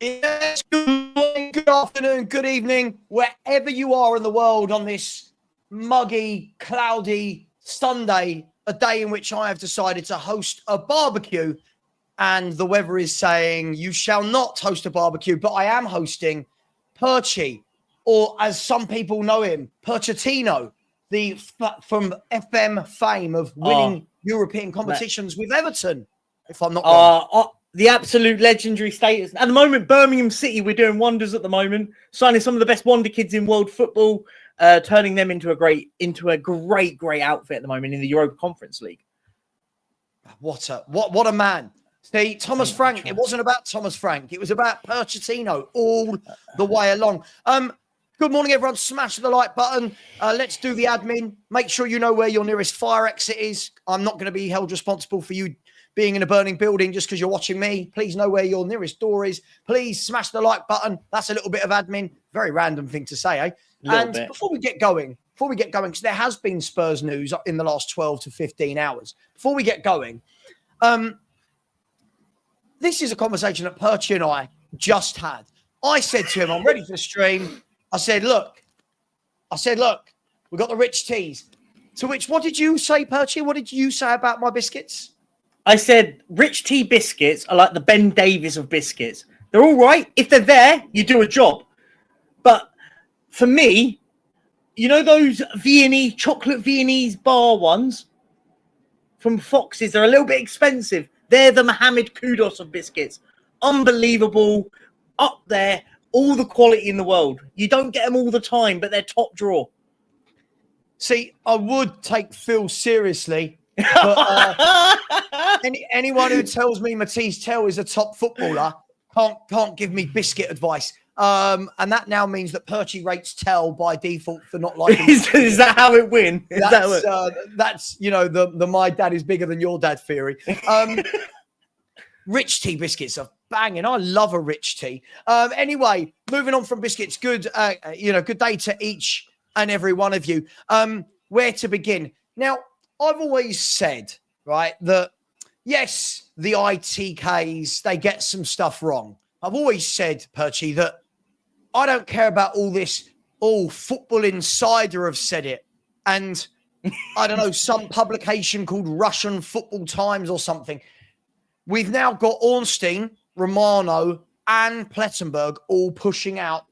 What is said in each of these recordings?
Yes, good morning, good afternoon, good evening, wherever you are in the world on this muggy, cloudy Sunday, a day in which I have decided to host a barbecue. And the weather is saying you shall not host a barbecue, but I am hosting Perchy, or as some people know him, Perchatino, from FM fame of winning European competitions with Everton, if I'm not wrong. The absolute legendary status. At the moment, Birmingham City, we're doing wonders at the moment, signing some of the best wonder kids in world football, turning them into a great outfit at the moment in the Europa Conference League. What a man. See, Thomas Frank, it wasn't about Thomas Frank. It was about Perchatino all the way along. Good morning, everyone. Smash the like button. Let's do the admin. Make sure you know where your nearest fire exit is. I'm not going to be held responsible for you being in a burning building just because you're watching me. Please know where your nearest door is. Please smash the like button. That's a little bit of admin. Very random thing to say, eh? And before we get going, because there has been Spurs news in the last 12 to 15 hours. Before we get going, this is a conversation that Perchy and I just had. I said to him, I'm ready for the stream. I said, look, we got the rich teas. To which, what did you say, Perchy? What did you say about my biscuits? I said, rich tea biscuits are like the Ben Davies of biscuits. They're all right. If they're there, you do a job. But for me, you know those Viennese, chocolate Viennese bar ones from Fox's? They're a little bit expensive. They're the Mohammed Kudus of biscuits. Unbelievable. Up there. All the quality in the world. You don't get them all the time, but they're top draw. See, I would take Phil seriously. But anyone who tells me Matisse Tell is a top footballer can't give me biscuit advice. And that now means that Perchy rates Tell by default for not liking. Is that how it wins? That's the my dad is bigger than your dad theory. Rich tea biscuits are banging. I love a rich tea. Anyway, moving on from biscuits. Good day to each and every one of you. Where to begin? Now, I've always said, right, that yes, the ITKs, they get some stuff wrong. I've always said, Perchy, that I don't care about all this. Football Insider have said it. And I don't know, some publication called Russian Football Times or something. We've now got Ornstein, Romano, and Plettenberg all pushing out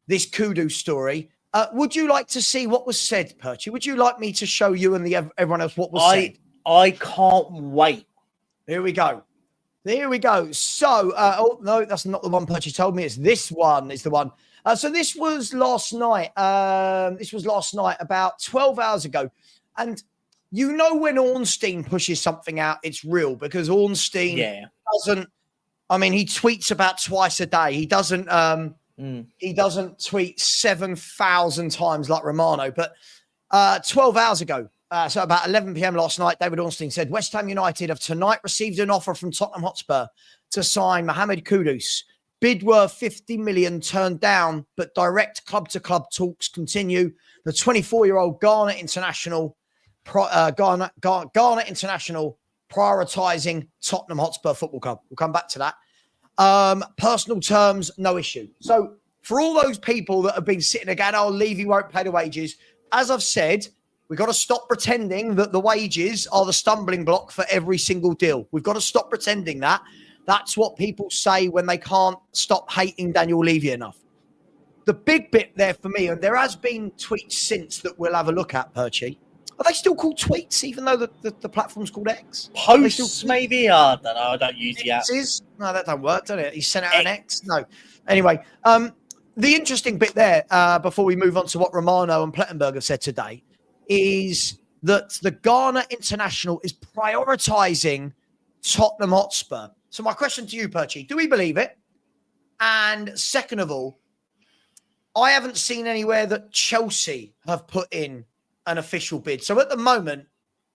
this Kudus story. Would you like to see what was said, Perchy? Would you like me to show you and everyone else what was said? I can't wait. Here we go. So, no, that's not the one Perchy told me. It's this one. It's the one. So this was last night. About 12 hours ago. And you know when Ornstein pushes something out, it's real because Ornstein doesn't. I mean, he tweets about twice a day. He doesn't. He doesn't tweet 7,000 times like Romano. But 12 hours ago, so about 11 p.m. last night, David Ornstein said, West Ham United have tonight received an offer from Tottenham Hotspur to sign Mohammed Kudus. Bid worth 50 million turned down, but direct club-to-club talks continue. The 24-year-old Ghana international prioritising Tottenham Hotspur Football Club. We'll come back to that. Personal terms, no issue. So for all those people that have been sitting again, Levy won't pay the wages. As I've said, we've got to stop pretending that the wages are the stumbling block for every single deal. We've got to stop pretending that. That's what people say when they can't stop hating Daniel Levy enough. The big bit there for me, and there has been tweets since that we'll have a look at, Perchy. Are they still called tweets, even though the platform's called X? Posts, maybe? I don't know. I don't use the app. No, that don't work, does it? He sent out an X? No. Anyway, the interesting bit there, before we move on to what Romano and Plettenberg have said today, is that the Ghana international is prioritising Tottenham Hotspur. So my question to you, Perchy, do we believe it? And second of all, I haven't seen anywhere that Chelsea have put in an official bid. So at the moment,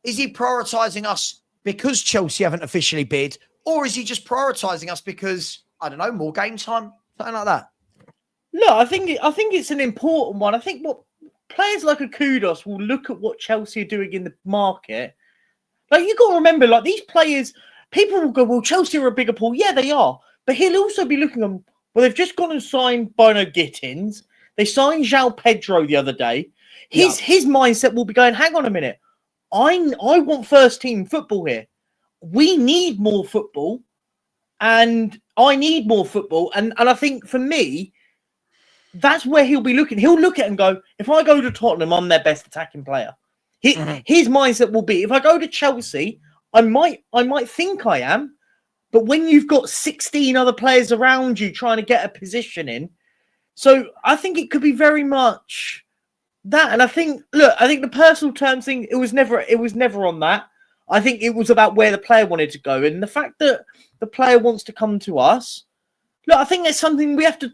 is he prioritising us because Chelsea haven't officially bid, or is he just prioritising us because, I don't know, more game time? Something like that. No, I think it's an important one. I think what players like a Kudus will look at what Chelsea are doing in the market. Like, you got to remember, like, these players, people will go, well, Chelsea are a bigger pool. Yeah, they are. But he'll also be looking at, Well, they've just gone and signed Bono Gittins. They signed João Pedro the other day. His mindset will be going, hang on a minute. I want first team football here. We need more football. And I need more football. And I think for me, that's where he'll be looking. He'll look at it and go, if I go to Tottenham, I'm their best attacking player. His mindset will be, if I go to Chelsea, I might think I am. But when you've got 16 other players around you trying to get a position in, so I think it could be very much that. And I think the personal terms thing, it was never on that. I think it was about where the player wanted to go. And the fact that the player wants to come to us, look, I think that's something we have to...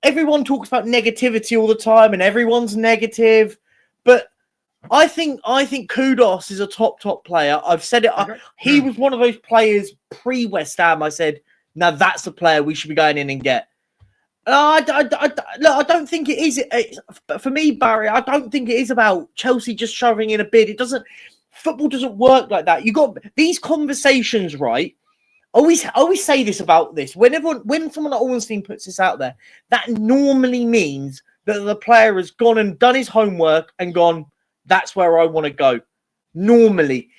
Everyone talks about negativity all the time and everyone's negative. But I think Kudus is a top player. I've said it. He was one of those players pre-West Ham. I said, now that's the player we should be going in and get. I don't think it is. For me, Barry, I don't think it is about Chelsea just shoving in a bid. It doesn't. Football doesn't work like that. You got these conversations, right? I always say this about this. When someone like Ornstein puts this out there, that normally means that the player has gone and done his homework and gone, that's where I want to go. Normally,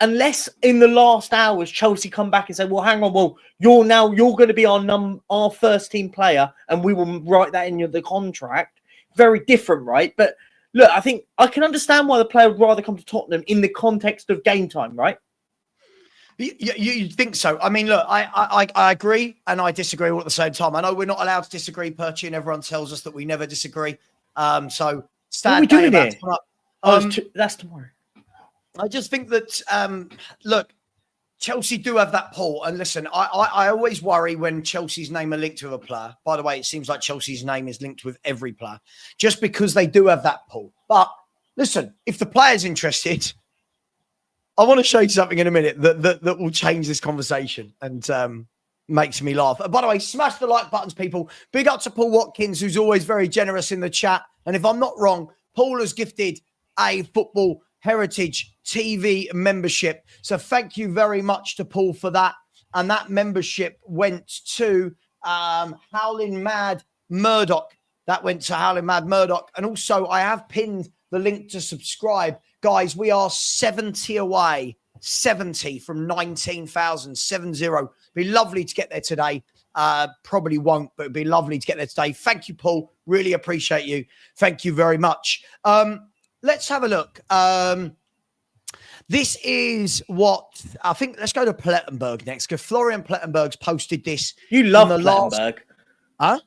unless in the last hours Chelsea come back and say, well, hang on, well, you're going to be our first team player, and we will write that in the contract. Very different, right? But look, I think I can understand why the player would rather come to Tottenham in the context of game time, right? You think so? I mean, look, I agree and I disagree all at the same time. I know we're not allowed to disagree, Perchy, and everyone tells us that we never disagree. So stand. What are we doing here? That's tomorrow. I just think that, look, Chelsea do have that pull. And listen, I always worry when Chelsea's name are linked with a player. By the way, it seems like Chelsea's name is linked with every player just because they do have that pull. But listen, if the player's interested, I want to show you something in a minute that will change this conversation and makes me laugh. By the way, smash the like buttons, people. Big up to Paul Watkins, who's always very generous in the chat. And if I'm not wrong, Paul has gifted a Football Heritage TV membership. So thank you very much to Paul for that. And that membership went to Howling Mad Murdoch. That went to Howling Mad Murdoch. And also, I have pinned the link to subscribe. Guys, we are 70 away. 70 from 19,000. 70. Be lovely to get there today. Probably won't, but it'd be lovely to get there today. Thank you, Paul. Really appreciate you. Thank you very much. Let's have a look. This is what I think. Let's go to Plettenberg next, because Florian Plettenberg's posted this. You love Plettenberg. Huh?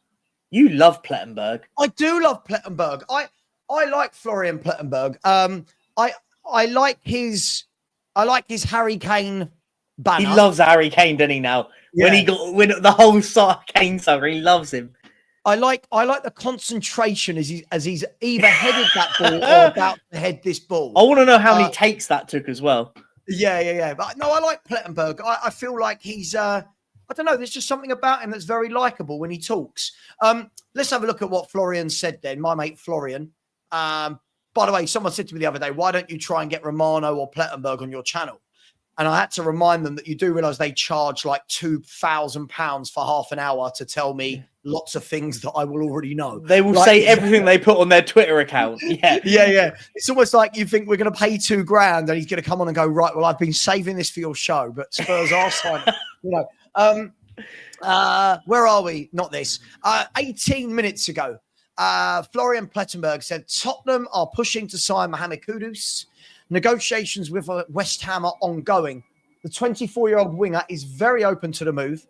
You love Plettenberg. I do love Plettenberg. I like Florian Plettenberg. I like his Harry Kane banner. He loves Harry Kane, doesn't he? Now, yeah. when the whole Kane saga, he loves him. I like the concentration as he's either headed that ball or about to head this ball. I want to know how many takes that took as well. Yeah. But no, I like Plettenberg. I feel like he's I don't know. There's just something about him that's very likable when he talks. Let's have a look at what Florian said then. My mate Florian. By the way, someone said to me the other day, why don't you try and get Romano or Plettenberg on your channel? And I had to remind them that you do realize they charge like £2,000 for half an hour to tell me lots of things that I will already know. They will say everything they put on their Twitter account. Yeah. It's almost like you think we're going to pay $2,000 and he's going to come on and go, right, well, I've been saving this for your show, but Spurs are signing. Where are we? Not this. 18 minutes ago, Florian Plettenberg said Tottenham are pushing to sign Mohamed Kudus. Negotiations with West Ham are ongoing. The 24-year-old winger is very open to the move.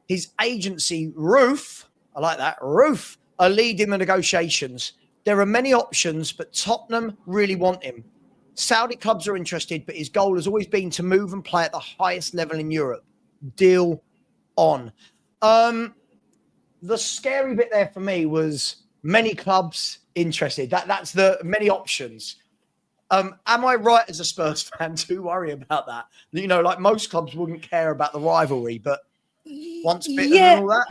His agency, Roof, I like that, Roof, are leading the negotiations. There are many options, but Tottenham really want him. Saudi clubs are interested, but his goal has always been to move and play at the highest level in Europe. Deal on. The scary bit there for me was many clubs interested. That's the many options. Am I right as a Spurs fan to worry about that? You know, like most clubs wouldn't care about the rivalry, but once bitten and all that.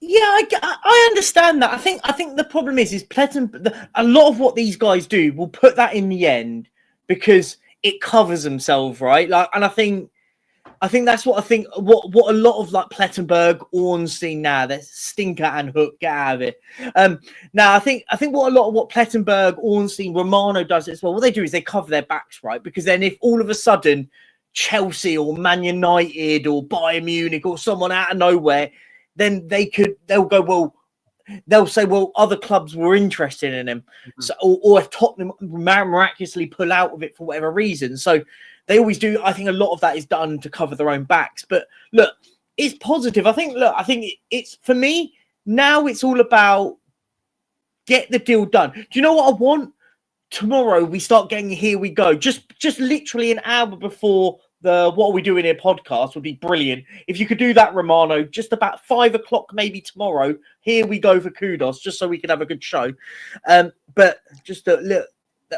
Yeah, I understand that. I think the problem is a lot of what these guys do will put that in the end because it covers themselves, right? Like, and I think I think that's what I think. What a lot of like Plettenberg, Ornstein now, they're Stinker and Hook, get out of it. Now I think what a lot of what Plettenberg, Ornstein, Romano does as well. What they do is they cover their backs, right? Because then if all of a sudden Chelsea or Man United or Bayern Munich or someone out of nowhere, then they'll go, well, they'll say, well, other clubs were interested in him. So, or if Tottenham miraculously pull out of it for whatever reason. So they always do. I think a lot of that is done to cover their own backs. But look, it's positive. I think it's for me now. It's all about get the deal done. Do you know what I want? Tomorrow we start getting Here We Go. Just literally an hour before the What Are We Doing Here podcast would be brilliant. If you could do that, Romano, just about 5 o'clock maybe tomorrow. Here we go for Kudus, just so we can have a good show. But just a little.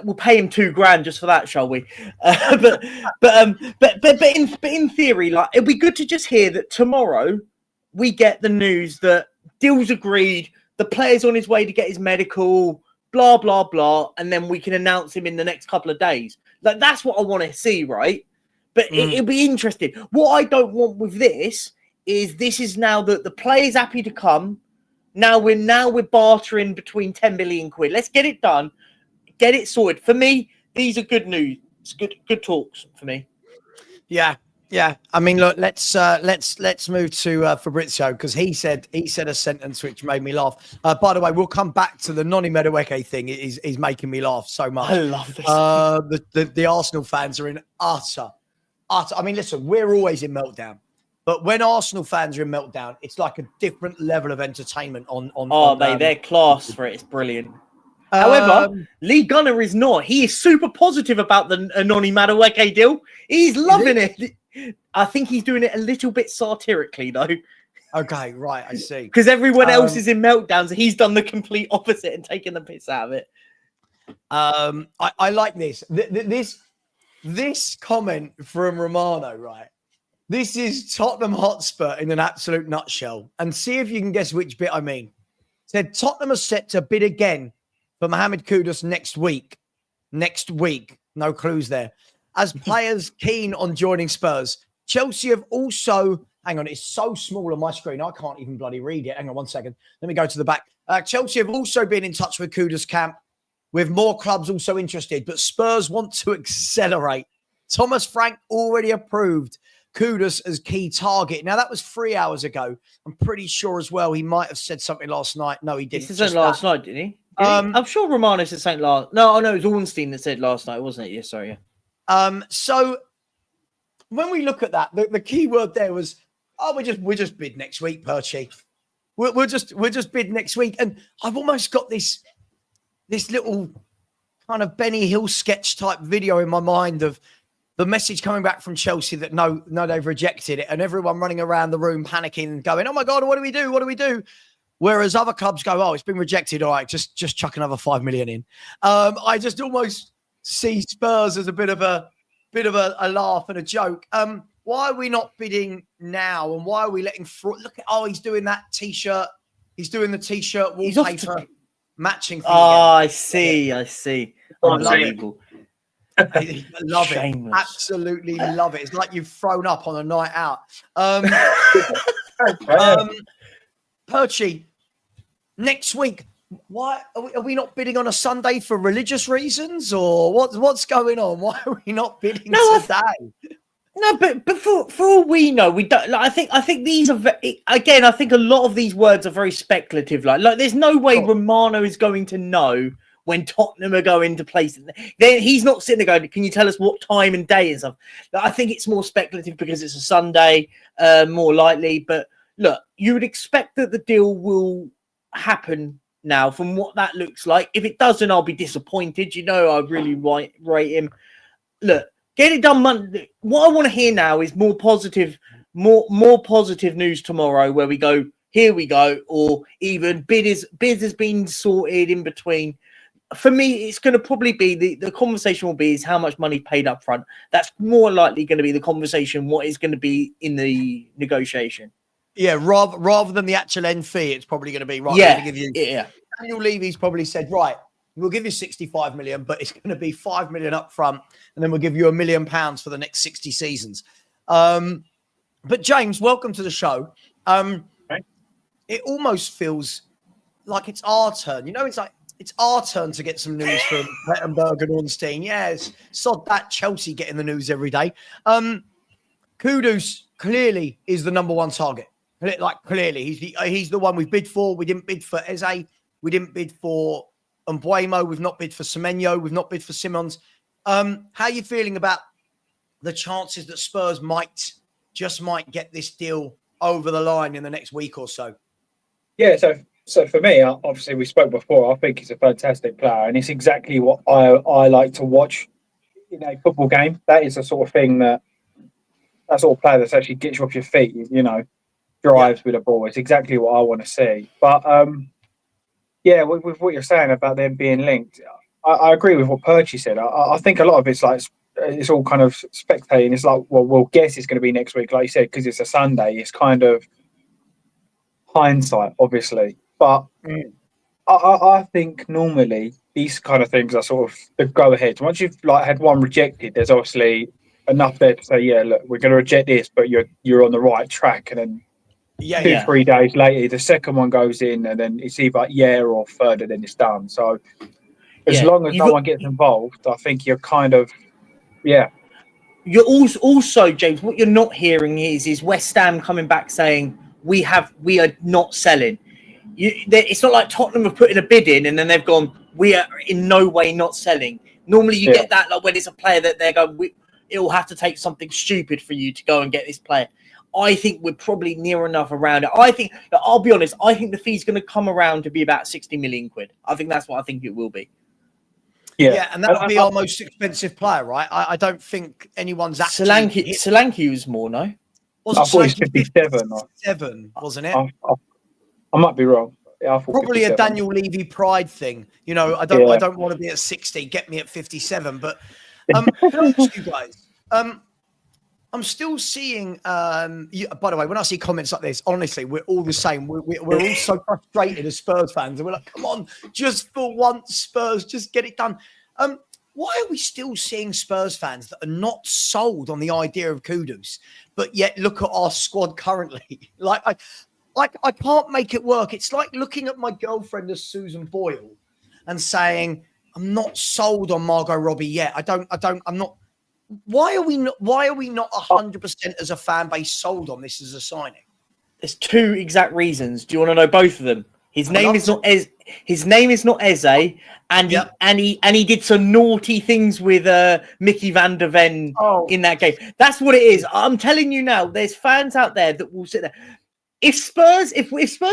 We'll pay him $2,000 just for that, shall we? But in theory, like it'd be good to just hear that tomorrow we get the news that deal's agreed, the player's on his way to get his medical, blah blah blah, and then we can announce him in the next couple of days. Like that's what I want to see, right? But it'll be interesting. What I don't want with this is now that the player's happy to come. Now we're bartering between 10 million quid. Let's get it done. Get it sorted. For me, these are good news. It's good talks for me. Yeah. I mean, look, let's move to Fabrizio because he said a sentence which made me laugh. By the way, we'll come back to the Noni Madueke thing. Is making me laugh so much. I love this. The Arsenal fans are in utter. I mean, listen, we're always in meltdown, but when Arsenal fans are in meltdown, it's like a different level of entertainment. Mate, their class for it is brilliant. However, Lee Gunner is not. He is super positive about the Noni Madueke deal. He's loving it. I think he's doing it a little bit satirically, though. Okay, right, I see. Because everyone else is in meltdowns. He's done the complete opposite and taken the piss out of it. I like this. This comment from Romano, right? This is Tottenham Hotspur in an absolute nutshell. And see if you can guess which bit I mean. Said Tottenham are set to bid again for Mohamed Kudus next week. Next week. No clues there. As players keen on joining Spurs. Chelsea have also... Hang on, it's so small on my screen. I can't even bloody read it. Hang on 1 second. Let me go to the back. Chelsea have also been in touch with Kudus camp, with more clubs also interested, but Spurs want to accelerate. Thomas Frank already approved Kudus as key target. Now, that was 3 hours ago. I'm pretty sure as well he might have said something last night. No, he didn't. He said last night, didn't he? I'm sure Romano said something last... No, it was Ornstein that said last night, wasn't it? Yeah, sorry. Yeah. So when we look at that, the key word there was, we're just bid next week, Perchy. We're just bid next week. And I've almost got this little kind of Benny Hill sketch type video in my mind of the message coming back from Chelsea that no, they've rejected it, and everyone running around the room panicking and going, oh my God, what do we do? What do we do? Whereas other clubs go, oh, it's been rejected. All right, just chuck another 5 million in. I just almost see Spurs as a bit of a laugh and a joke. Why are we not bidding now? And why are we letting look at, he's doing that t-shirt. He's doing the t-shirt wallpaper matching thing. I see. Unbelievable. I love it. Absolutely love it. It's like you've thrown up on a night out. Perchy, next week, why are we not bidding on a Sunday for religious reasons, or what's going on? Why are we not bidding today? No, but for all we know, we don't. Like, I think these are again. I think a lot of these words are very speculative. Like there's no way Romano is going to know when Tottenham are going to place it. Then he's not sitting there going, "Can you tell us what time and day and stuff?" I think it's more speculative because it's a Sunday, more likely. But look, you would expect that the deal will happen now. From what that looks like, if it doesn't, I'll be disappointed. You know, I really rate him. Look. Get it done Monday. What I want to hear now is more positive news tomorrow where we go, here we go, or even bid has been sorted in between. For me, it's going to probably be the conversation will be is how much money paid up front. That's more likely going to be the conversation, what is going to be in the negotiation. Yeah, rather than the actual end fee, it's probably going to be right. Yeah, Daniel Levy's probably said, right, we'll give you 65 million, but it's going to be 5 million up front, and then we'll give you £1 million for the next 60 seasons. But James, welcome to the show. Right. It almost feels like it's our turn. You know, it's like it's our turn to get some news from Rettenberg and Ornstein. Yes, sod that Chelsea getting the news every day. Kudus clearly is the number one target. Like clearly, he's the one we bid for. We didn't bid for Eze. We didn't bid for Mbuemo. We've not bid for Semenyo. We've not bid for Simons. How are you feeling about the chances that Spurs might get this deal over the line in the next week or so? Yeah, so for me, obviously we spoke before. I think he's a fantastic player, and it's exactly what I like to watch in a football game. That is the sort of thing that sort of player that actually gets you off your feet. You know, drives with a ball. It's exactly what I want to see. But yeah, with what you're saying about them being linked, I agree with what Perchie said. I think a lot of it's like it's all kind of spectating. It's like, well, we'll guess it's going to be next week, like you said, because it's a Sunday. It's kind of hindsight, obviously. But I think normally these kind of things are sort of the go ahead. Once you've like had one rejected, there's obviously enough there to say, yeah, look, we're going to reject this, but you're on the right track. And then 2-3 days later, the second one goes in, and then it's either or further, then it's done. So as long as no one gets involved, I think you're kind of You're also, James, what you're not hearing is West Ham coming back saying we are not selling. It's not like Tottenham have put in a bid in and then they've gone, we are in no way not selling. Normally you get that like when it's a player that they're going, it will have to take something stupid for you to go and get this player. I think we're probably near enough around it. I think, I'll be honest, I think the fee's going to come around to be about 60 million quid. I think that's what I think it will be. Yeah, and that would be our most expensive player, right? I don't think anyone's actually... Solanke was more, no? Wasn't I thought it was 57, 57, wasn't it? I might be wrong. Yeah, probably 57. A Daniel Levy pride thing. You know, I don't want to be at 60. Get me at 57. But can I ask you guys? I'm still seeing. By the way, when I see comments like this, honestly, we're all the same. We're all so frustrated as Spurs fans, and we're like, "Come on, just for once, Spurs, just get it done." Why are we still seeing Spurs fans that are not sold on the idea of Kudus, but yet look at our squad currently? I can't make it work. It's like looking at my girlfriend as Susan Boyle and saying, I'm not sold on Margot Robbie yet. I'm not. Why are we not 100% as a fan base sold on this as a signing? There's two exact reasons. Do you want to know both of them? His name is not Eze, and he did some naughty things with Mickey van der Ven in that game. That's what it is. I'm telling you now, there's fans out there that will sit there. If Spurs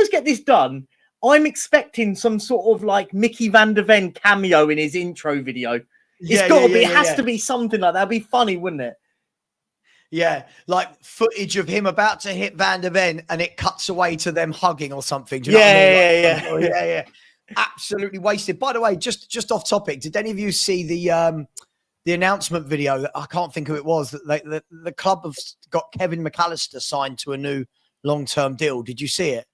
get this done, I'm expecting some sort of like Mickey van der Ven cameo in his intro video. It's got to be. It has to be something like that. That'd be funny, wouldn't it? Yeah, like footage of him about to hit Van der Ven, and it cuts away to them hugging or something. Do you know what I mean? Yeah. Absolutely wasted. By the way, just off topic, did any of you see the announcement video? That I can't think who it was. That the club have got Kevin McAllister signed to a new long-term deal. Did you see it?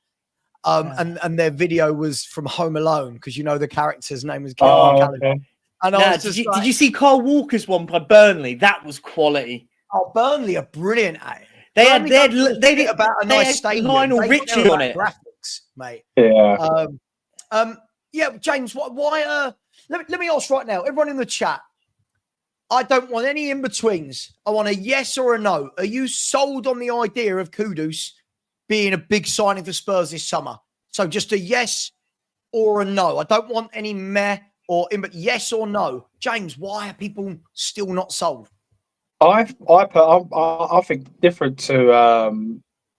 And their video was from Home Alone, because you know the character's name was Kevin McAllister. Okay. And did you see Carl Walker's one by Burnley? That was quality. Oh, Burnley are brilliant at it. They did about a nice stadium. Lionel Richie on it. Graphics, mate. Yeah. Yeah, James. Why? Let me ask right now. Everyone in the chat. I don't want any in betweens. I want a yes or a no. Are you sold on the idea of Kudus being a big signing for Spurs this summer? So just a yes or a no. I don't want any meh or in, but yes or no. James, why are people still not sold? I think different to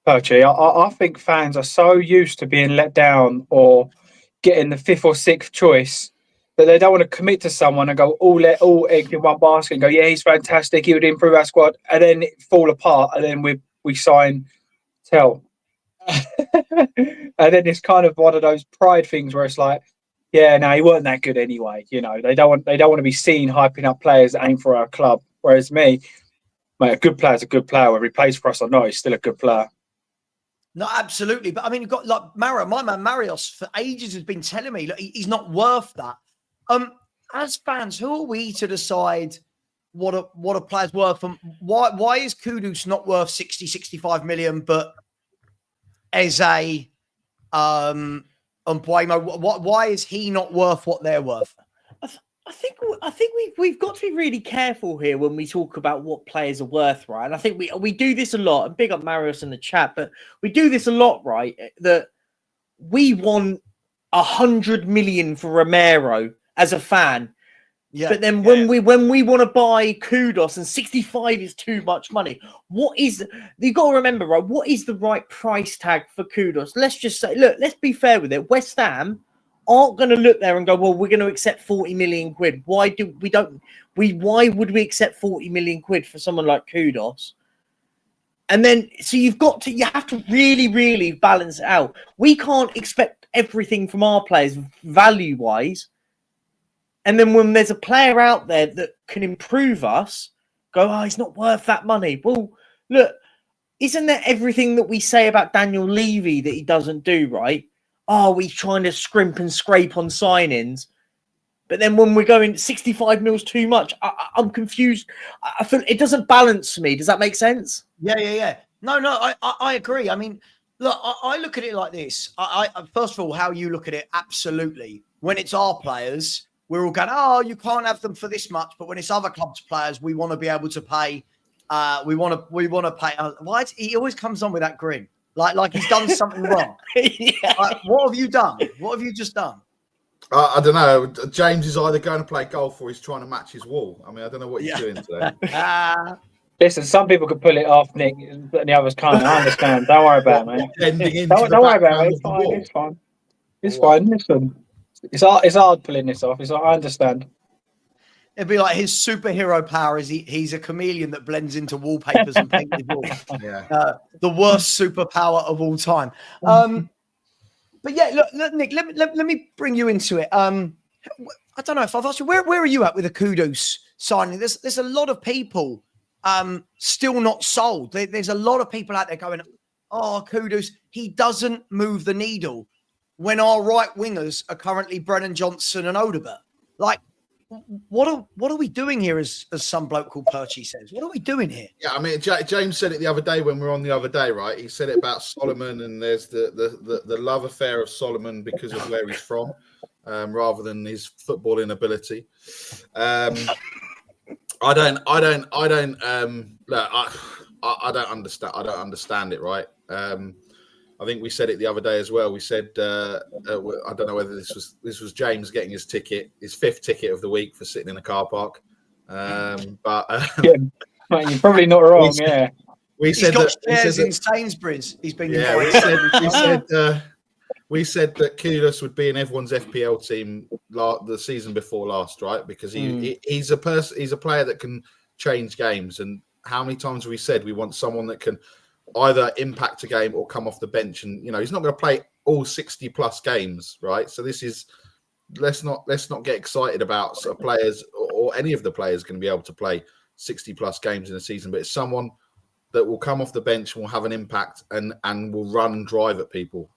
Perchie. I think fans are so used to being let down or getting the fifth or sixth choice that they don't want to commit to someone and go all egg in one basket and go, yeah, he's fantastic, he would improve our squad, and then it fall apart, and then we sign Tell. And then it's kind of one of those pride things where it's like, yeah, no, he weren't that good anyway. You know, they don't want to be seen hyping up players that aim for our club. Whereas me, mate, a good player's a good player. Whether he plays for us or not, he's still a good player. No, absolutely. But I mean, you've got like my man Marios for ages has been telling me, look, he's not worth that. As fans, who are we to decide what a player's worth, and why is Kudus not worth 60, 65 million, but as a Mbuemo, why is he not worth what they're worth? I think we've got to be really careful here when we talk about what players are worth, right? And I think we do this a lot. And big up Marius in the chat, but we do this a lot, right? That we want 100 million for Romero as a fan. Yeah, but then when we want to buy Kudus and 65 is too much money, you've got to remember, right? What is the right price tag for Kudus? Let's just say, look, let's be fair with it. West Ham aren't going to look there and go, well, we're going to accept 40 million quid. Why would we accept 40 million quid for someone like Kudus? And then, so you have to really, really balance it out. We can't expect everything from our players value-wise. And then when there's a player out there that can improve us, go, oh, he's not worth that money. Well, look, isn't that everything that we say about Daniel Levy that he doesn't do, right? Oh, we're trying to scrimp and scrape on signings. But then when we're going 65 mils too much, I'm confused. I feel it doesn't balance me. Does that make sense? Yeah. No, I agree. I mean, look, I look at it like this. I first of all, how you look at it, absolutely. When it's our players, we're all going, oh, you can't have them for this much. But when it's other clubs' players, we want to be able to pay. We want to pay. Why? He always comes on with that grin. Like he's done something wrong. Yeah. Like, what have you done? What have you just done? I don't know. James is either going to play golf or he's trying to match his wall. I mean, I don't know what he's doing today. Listen, some people could pull it off, Nick, but the others can't. I understand. Don't worry about it, mate. Don't worry about it. It's fine. It's fine. Listen, it's hard pulling this off. I understand. It'd be like his superhero power is he's a chameleon that blends into wallpapers and painted walls. Yeah. The worst superpower of all time. But yeah, look, Nick, let me bring you into it. I don't know if I've asked you, where are you at with the Kudus signing? There's a lot of people still not sold. There's a lot of people out there going, oh, Kudus, he doesn't move the needle when our right wingers are currently Brennan Johnson and Odobert. Like, what are we doing here, as some bloke called Perchie says? What are we doing here? Yeah, I mean, James said it the other day when we were on the other day, right? He said it about Solomon, and there's the love affair of Solomon because of where he's from, rather than his footballing ability. I don't understand. I don't understand it, right? I think we said it the other day as well. We said I don't know whether this was James getting his ticket, his 5th ticket of the week for sitting in a car park. But yeah, you're probably not wrong. We said he's got shares in Sainsbury's. He's been. Yeah, we said that Kudus would be in everyone's FPL team the season before last, right? Because he's a player that can change games. And how many times have we said we want someone that can either impact a game or come off the bench? And he's not going to play all 60 plus games, right? So this is let's not get excited about sort of players or any of the players going to be able to play 60 plus games in a season, but it's someone that will come off the bench and will have an impact and will run and drive at people,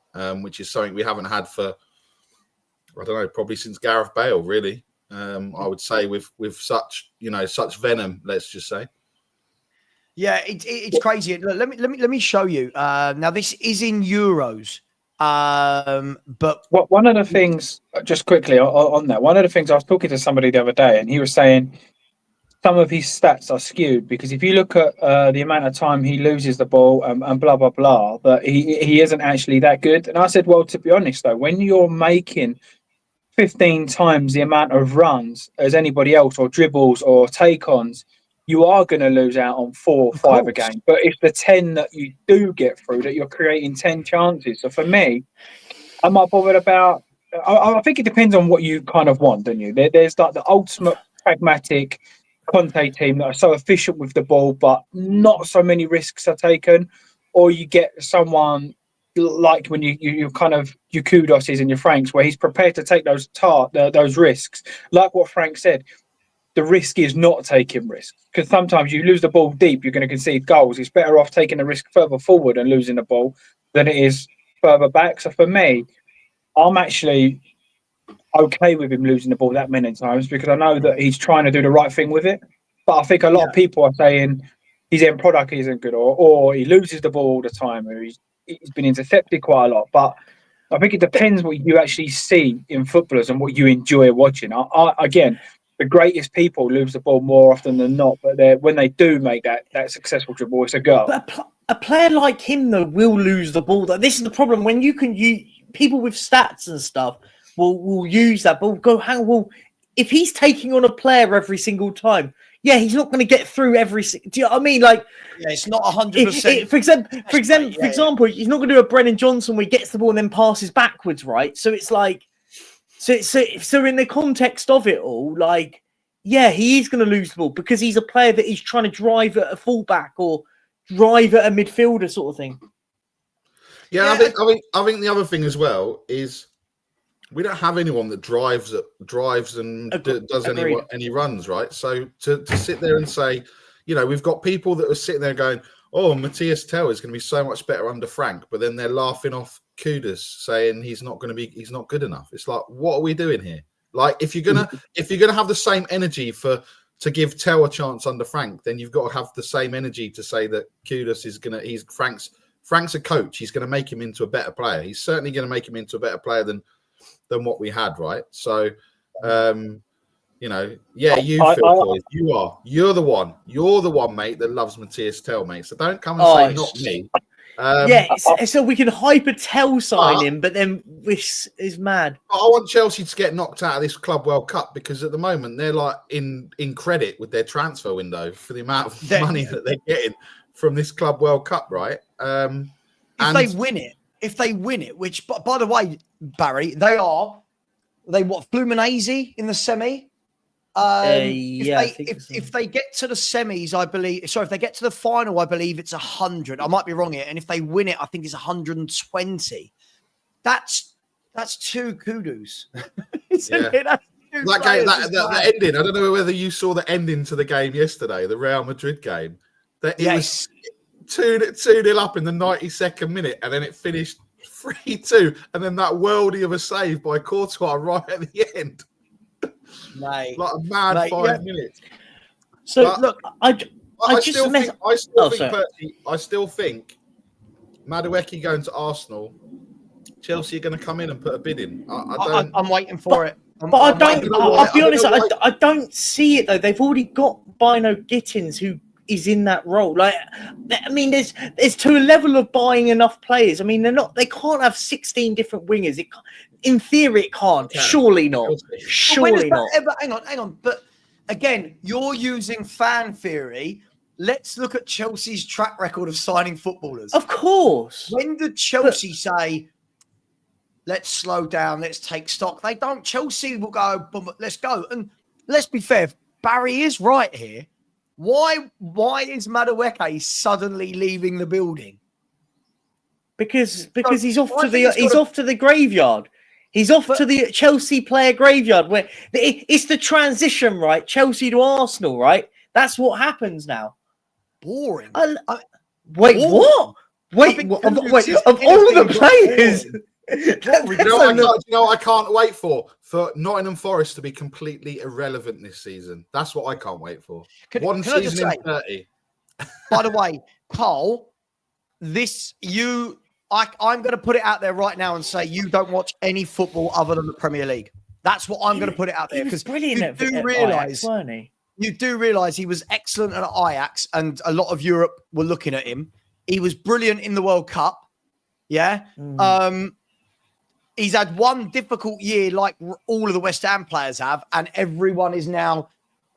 which is something we haven't had for, I don't know, probably since Gareth Bale, really. I would say with such venom, let's just say. Yeah, it's crazy. Look, let me show you. Now this is in euros, but one of the things, just quickly on that, one of the things I was talking to somebody the other day, and he was saying some of his stats are skewed because if you look at the amount of time he loses the ball and blah blah blah, that he isn't actually that good. And I said, well, to be honest though, when you're making 15 times the amount of runs as anybody else, or dribbles or take-ons, you are going to lose out on 4 or 5 a game. But it's the 10 that you do get through that you're creating 10 chances. So for me, I'm not bothered about. I think it depends on what you kind of want, don't you? There's like the ultimate pragmatic Conte team that are so efficient with the ball, but not so many risks are taken. Or you get someone like when you kind of your Kudoses and your Franks, where he's prepared to take those risks. Like what Frank said. The risk is not taking risks, because sometimes you lose the ball deep, you're going to concede goals. It's better off taking a risk further forward and losing the ball than it is further back. So for me, I'm actually okay with him losing the ball that many times because I know that he's trying to do the right thing with it. But I think a lot of people are saying his end product isn't good, or he loses the ball all the time, or he's been intercepted quite a lot. But I think it depends what you actually see in footballers and what you enjoy watching. Again, the greatest people lose the ball more often than not, but when they do make that successful dribble, it's a goal. But a player like him, though, will lose the ball. This is the problem. When you can use people with stats and stuff will use that, but go, hang on, well, if he's taking on a player every single time, yeah, he's not going to get through every. Do you know what I mean? Like, yeah, it's not 100%. For example, he's not going to do a Brennan Johnson where he gets the ball and then passes backwards, right? So it's like, so in the context of it all, like, yeah, he is going to lose the ball because he's a player that he's trying to drive at a fullback or drive at a midfielder sort of thing. Yeah, I think the other thing as well is we don't have anyone that drives and does any runs, right? So to sit there and say, you know, we've got people that are sitting there going, oh, Matthias Tell is going to be so much better under Frank, but then they're laughing off Kudus saying he's not good enough. It's like, what are we doing here? Like, if you're gonna have the same energy to give Tell a chance under Frank, then you've got to have the same energy to say that Kudus is Frank's a coach. He's going to make him into a better player. He's certainly going to make him into a better player than what we had, right? So, you know, yeah, you're the one, mate, that loves Matthias Tell, mate. So don't come and say not me. So we can hyper Tell sign him, but then this is mad. I want Chelsea to get knocked out of this Club World Cup because at the moment they're like in credit with their transfer window for the amount of money that they're getting from this Club World Cup, right? If they win it, which, by the way, Barry, they Fluminense in the semi? If they get to the semis, I believe. Sorry, if they get to the final, I believe it's 100. I might be wrong here. And if they win it, I think it's 120. That's two Kudus. That ending. I don't know whether you saw the ending to the game yesterday, the Real Madrid game. It was 2-0 up in the 92nd minute, and then it finished 3-2, and then that worldie of a save by Courtois right at the end. Mate, like a mad 5 minutes. So but look, I still think Madueke going to Arsenal, Chelsea are going to come in and put a bid in. I'm waiting for it. I'll be honest, I don't see it though. They've already got Bino Gittins who is in that role. Like, I mean, there's to a level of buying enough players. I mean, they can't have 16 different wingers. In theory, it can't. Okay. Surely not. Surely not. Hang on. But again, you're using fan theory. Let's look at Chelsea's track record of signing footballers. Of course. When did Chelsea say, let's slow down, let's take stock? They don't. Chelsea will go, let's go. And let's be fair, Barry is right here. Why is Madueke suddenly leaving the building? Because he's off to the graveyard. He's off to the Chelsea player graveyard where it's the transition, right? Chelsea to Arsenal, right? That's what happens now. Boring. Wait, what? Wait, of all the players. You know what I can't wait for Nottingham Forest to be completely irrelevant this season. That's what I can't wait for. One season in 30. By the way, Carl, I'm going to put it out there right now and say you don't watch any football other than the Premier League. That's what I'm going to put it out there because you do realise he was excellent at Ajax and a lot of Europe were looking at him. He was brilliant in the World Cup. Yeah. He's had one difficult year like all of the West Ham players have, and everyone is now...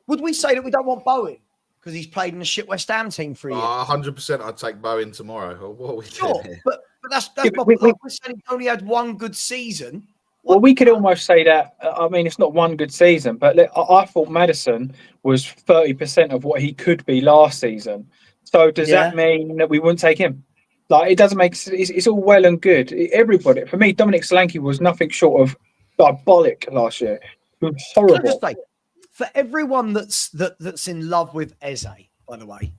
Would we say that we don't want Bowen? Because he's played in the shit West Ham team for a year. 100% I'd take Bowen tomorrow. What are we doing here? But that's my point. We're saying he only had one good season. Well, we could almost say that. I mean, it's not one good season, but I thought Maddison was 30% of what he could be last season. So does that mean that we wouldn't take him? Like, it doesn't make it's all well and good. Everybody, for me, Dominic Solanke was nothing short of diabolic last year. It was horrible. Just say, for everyone that's in love with Eze, by the way,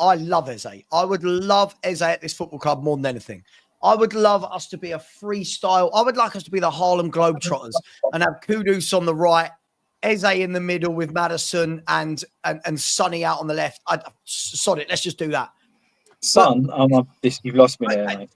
I love Eze. I would love Eze at this football club more than anything. I would love us to be a freestyle. I would like us to be the Harlem Globetrotters and have Kudus on the right Eze in the middle with Maddison and Sonny out on the left. Sod it. Let's just do that. Son, you've lost me there, mate.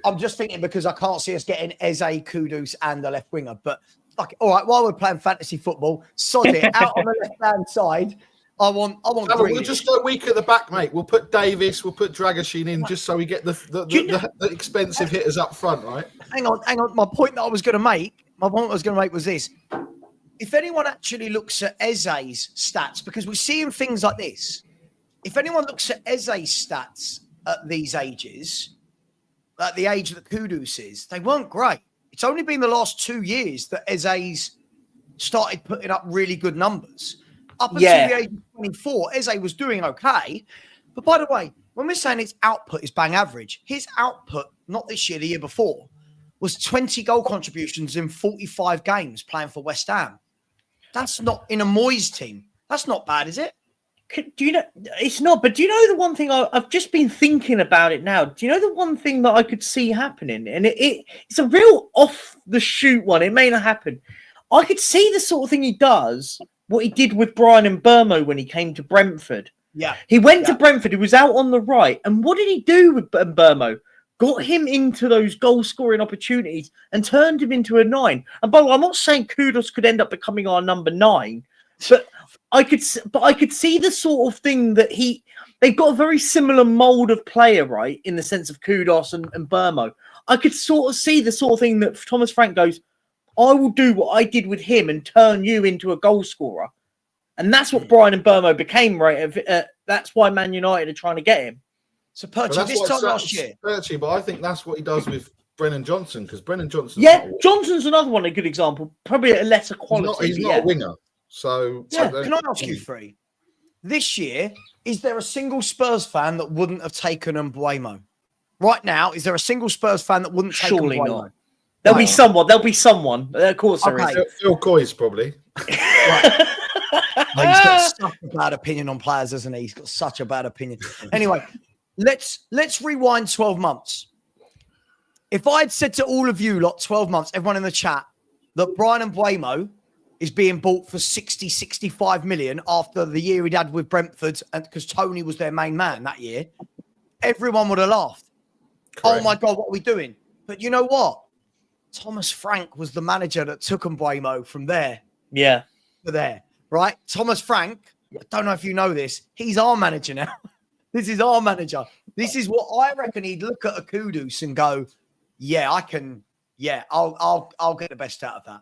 I'm just thinking because I can't see us getting Eze, Kudus, and the left winger. But fuck it. All right, while we're playing fantasy football, sod it. Out on the left-hand side, I want we'll just go weak at the back, mate. We'll put Davis, we'll put Dragashin in just so we get the expensive hitters up front, right? Hang on. My point that I was going to make, was this. If anyone actually looks at Eze's stats, because we're seeing things like this, if anyone looks at Eze's stats at these ages, at the age that Kudus is, they weren't great. It's only been the last 2 years that Eze's started putting up really good numbers. Up until the age of 24, Eze was doing okay. But by the way, when we're saying his output is bang average, his output, not this year, the year before, was 20 goal contributions in 45 games playing for West Ham. That's not in a Moyes team. That's not bad, is it? Do you know it's not? But do you know the one thing I've just been thinking about it now? Do you know the one thing that I could see happening? And it's a real off the shoot one. It may not happen. I could see the sort of thing he does. What he did with Brian and Burmo when he came to Brentford. Yeah, he went to Brentford. He was out on the right, and what did he do with Burmo? Got him into those goal-scoring opportunities and turned him into a 9. And by the way, I'm not saying Kudus could end up becoming our number 9, but I could see the sort of thing that they've got a very similar mold of player, right? In the sense of Kudus and Burmo. I could sort of see the sort of thing that Thomas Frank goes, I will do what I did with him and turn you into a goal scorer. And that's what Brian and Burmo became, right? That's why Man United are trying to get him. So Percy, this time last year. Percy, but I think that's what he does with Brennan Johnson, because Brennan Johnson. Johnson's another one, a good example. Probably at a lesser quality. He's not a winger. So can I ask you three? This year, is there a single Spurs fan that wouldn't have taken Mbuemo? Right now, is there a single Spurs fan that wouldn't take Surely Mbuemo? not. There'll be someone. There'll be someone. Of course there is. Phil Coys, probably. Right. He's got such a bad opinion on players, hasn't he? He's got such a bad opinion. Anyway, let's rewind 12 months. If I had said to all of you, 12 months, everyone in the chat, that Brian Mbuemo is being bought for 65 million after the year he'd had with Brentford, and because Tony was their main man that year, everyone would have laughed. Correct. Oh my God, what are we doing? But you know what? Thomas Frank was the manager that took Mbuemo from there. Yeah. To there, right? Thomas Frank, I don't know if you know this, he's our manager now. This is our manager. This is what I reckon he'd look at a Kudus and go, yeah, I can, yeah, I'll get the best out of that.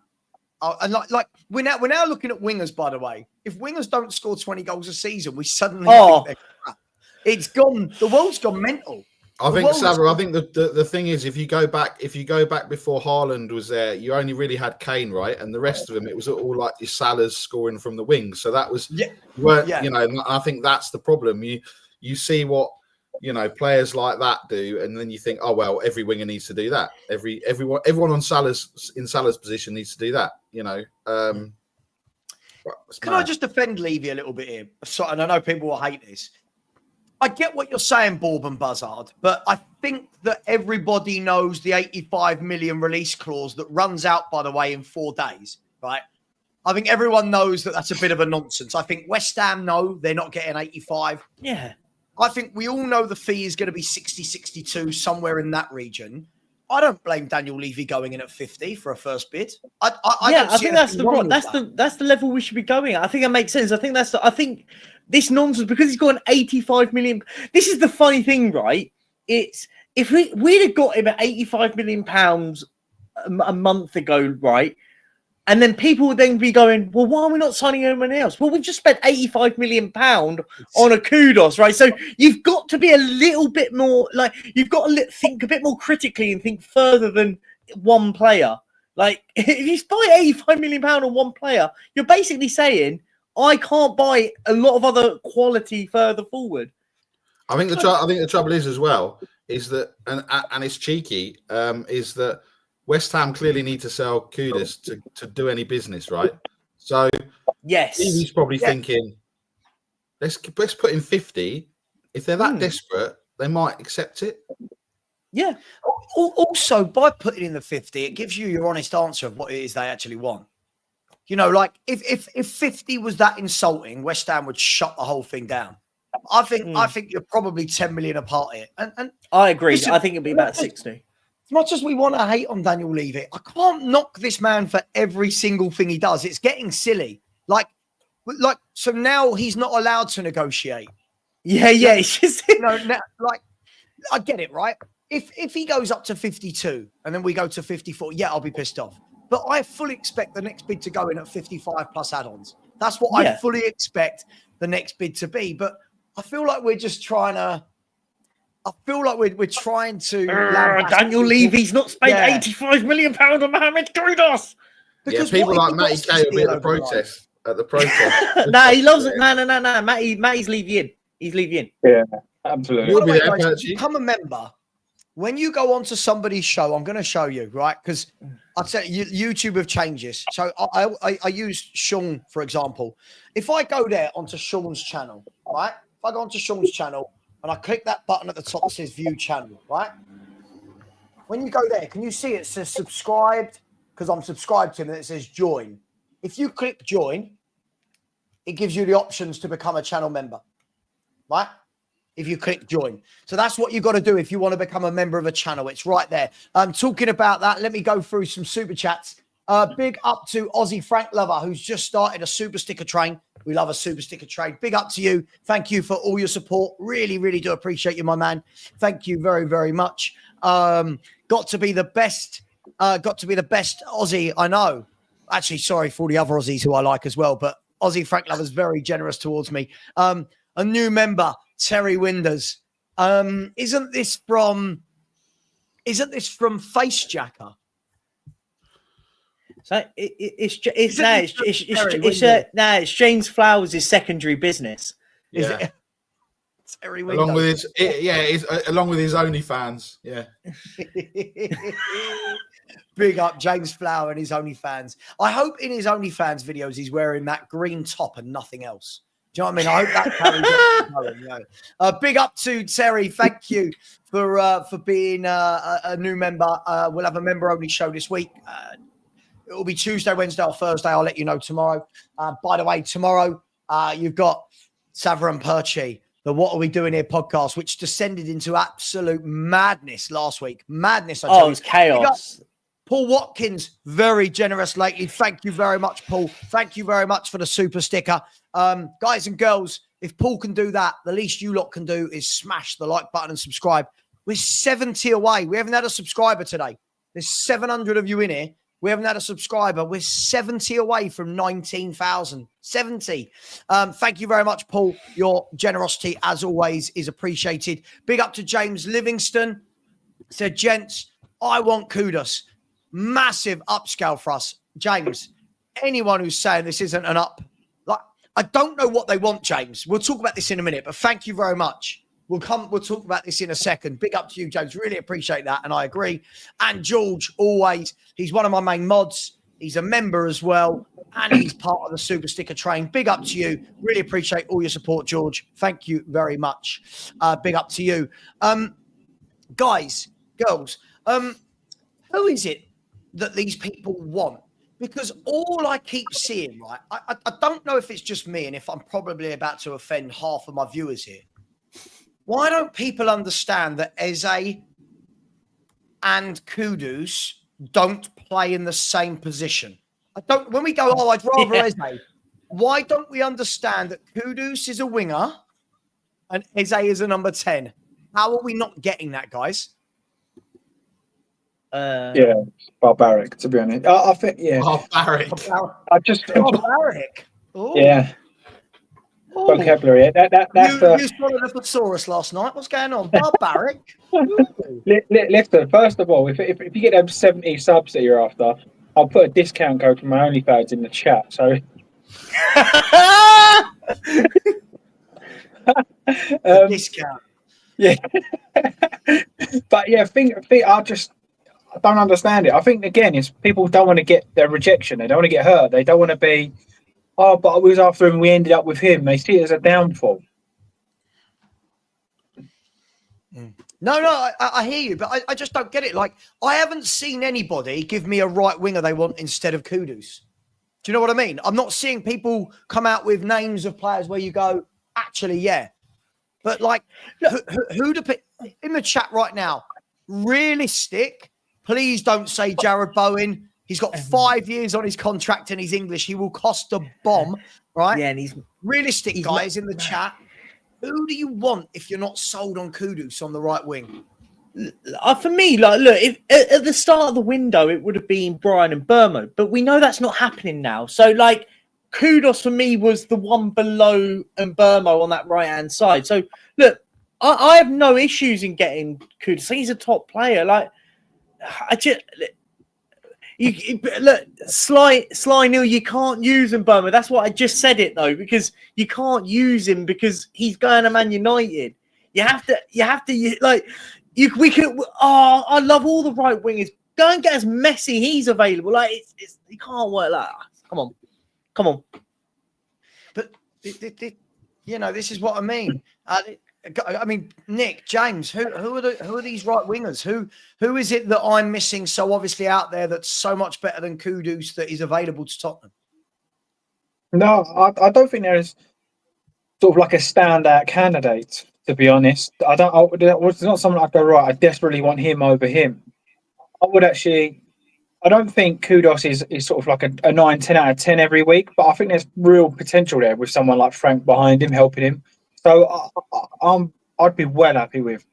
And like we're now looking at wingers, by the way. If wingers don't score 20 goals a season, we suddenly think they're crap. It's gone. The world's gone mental. I think Savva, I think the thing is, if you go back before Haaland was there, you only really had Kane, right? And the rest of them, it was all like your Salah's scoring from the wings. So that was you know, and I think that's the problem. You see what, you know, players like that do, and then you think, oh well, every winger needs to do that. Everyone in Salah's position needs to do that. You know. Can I just defend Levy a little bit here? So, and I know people will hate this. I get what you're saying, Bourbon Buzzard, but I think that everybody knows the 85 million release clause that runs out, by the way, in 4 days, right? I think everyone knows that that's a bit of a nonsense. I think West Ham know they're not getting 85. Yeah. I think we all know the fee is going to be 60, 62, somewhere in that region. I don't blame Daniel Levy going in at 50 for a first bid. I think that's the level we should be going at. I think that makes sense. I think this nonsense, because he's got an 85 million. This is the funny thing, right? It's if we'd have got him at 85 million pounds a month ago, right? And then people would then be going, well, why are we not signing anyone else? Well, we just spent 85 million pound on a Kudus, right? So you've got to be a little bit more, like, you've got to think a bit more critically and think further than one player. Like, if you buy 85 million pound on one player, you're basically saying, I can't buy a lot of other quality further forward. I think the trouble is as well is that, and it's cheeky, is that West Ham clearly need to sell Kudus to do any business, right? So yes, he's probably thinking, let's put in 50. If they're that desperate, they might accept it. Yeah. Also, by putting in the 50, it gives you your honest answer of what it is they actually want. You know, like if 50 was that insulting, West Ham would shut the whole thing down. I think you're probably 10 million apart here. And I agree. listen, I think it'll be about 60. As much as we want to hate on Daniel Levy, I can't knock this man for every single thing he does. It's getting silly. Like so now he's not allowed to negotiate. Yeah. It's just Now, like I get it, right? If he goes up to 52 and then we go to 54, yeah, I'll be pissed off. But I fully expect the next bid to go in at 55 plus add-ons. That's what I fully expect the next bid to be. But I feel like we're just trying to. I feel like we're trying to. Daniel Levy's not spent £85 million on Mohamed Kudus. Because people like Matty K will be at the protest. No, he loves it. No. Matty's leaving in. He's leaving in. Yeah, absolutely. You'll be there, guys, become a member. When you go onto somebody's show, I'm going to show you, right? Because I'd say YouTube have changed this. So I use Sean, for example. If I go there onto Sean's channel, right? If I go onto Sean's channel and I click that button at the top that says view channel, right? When you go there, can you see it says subscribed? Because I'm subscribed to him and it says join. If you click join, it gives you the options to become a channel member, right? If you click join. So that's what you've got to do if you want to become a member of a channel. It's right there. Talking about that, let me go through some super chats. Big up to Aussie Frank Lover, who's just started a super sticker train. We love a super sticker train. Big up to you. Thank you for all your support. Really, really do appreciate you, my man. Thank you very, very much. Got to be the best Aussie I know. Actually, sorry for all the other Aussies who I like as well, but Aussie Frank Lover's very generous towards me. A new member, Terry Winders. Isn't this from Facejacker? So it's James Flowers' secondary business. Is it Terry Winders? Along with his OnlyFans. Yeah. Big up James Flower and his OnlyFans. I hope in his OnlyFans videos he's wearing that green top and nothing else. Do you know what I mean? I hope that carries on going. Big up to Terry. Thank you for being a new member. We'll have a member-only show this week. It will be Tuesday, Wednesday, or Thursday. I'll let you know tomorrow. By the way, tomorrow you've got Savva and Perchi, the What Are We Doing Here podcast, which descended into absolute madness last week. Madness. I tell you. It was chaos. Paul Watkins, very generous lately. Thank you very much, Paul. Thank you very much for the super sticker. Guys and girls, if Paul can do that, the least you lot can do is smash the like button and subscribe. We're 70 away. We haven't had a subscriber today. There's 700 of you in here. We haven't had a subscriber. We're 70 away from 19,000. 70. Thank you very much, Paul. Your generosity, as always, is appreciated. Big up to James Livingston. Said, gents, I want Kudus. Massive upscale for us. James, anyone who's saying this isn't an up, like, I don't know what they want, James. We'll talk about this in a minute, but thank you very much. We'll talk about this in a second. Big up to you, James. Really appreciate that. And I agree. And George, always, he's one of my main mods. He's a member as well. And he's part of the Super Sticker train. Big up to you. Really appreciate all your support, George. Thank you very much. Big up to you. Guys, girls, who is it that these people want? Because all I keep seeing, right, I don't know if it's just me and if I'm probably about to offend half of my viewers here. Why don't people understand that Eze and Kudus don't play in the same position? When we go, I'd rather Eze. Why don't we understand that Kudus is a winger and Eze is a number 10? How are we not getting that, guys? Yeah, barbaric, to be honest. I think, yeah. Barbaric. Barbaric. Ooh. Yeah. Ooh. Vocabulary. You swallowed a thesaurus last night. What's going on? Barbaric. Listen, first of all, if you get them 70 subs that you're after, I'll put a discount code for my OnlyFans in the chat. So. Discount. Yeah. But yeah, I don't understand it. I think, again, it's people don't want to get their rejection. They don't want to get hurt. They don't want to be, oh, but I was after him and we ended up with him. They see it as a downfall. No, I hear you, but I just don't get it. Like, I haven't seen anybody give me a right winger they want instead of Kudus. Do you know what I mean? I'm not seeing people come out with names of players where you go, actually, yeah. But like, who to pick in the chat right now? Realistic. Please don't say Jared Bowen. He's got 5 years on his contract and he's English. He will cost a bomb, right? Yeah, and he's realistic guys in the chat. Who do you want if you're not sold on Kudus on the right wing? For me, like, look, if, at the start of the window, it would have been Brian and Burmo, but we know that's not happening now. So, like, Kudus for me was the one below and Burmo on that right-hand side. So, look, I have no issues in getting Kudus. He's a top player. Like, I just look, Sly Neil, you can't use him, Burma. That's what I just said it though, because you can't use him because he's going to Man United. You have to like. We could. Oh, I love all the right wingers. Go and get as Messi. He's available. Like it's you can't work like that. Come on. But you know, this is what I mean. I mean, Nick, James, who are these right wingers? Who is it that I'm missing so obviously out there that's so much better than Kudus that is available to Tottenham? No, I don't think there is sort of like a standout candidate. To be honest, it's not someone I go, right, I desperately want him over him. I don't think Kudus is sort of like a 9, 10 out of 10 every week, but I think there's real potential there with someone like Frank behind him, helping him. So I'd be well happy with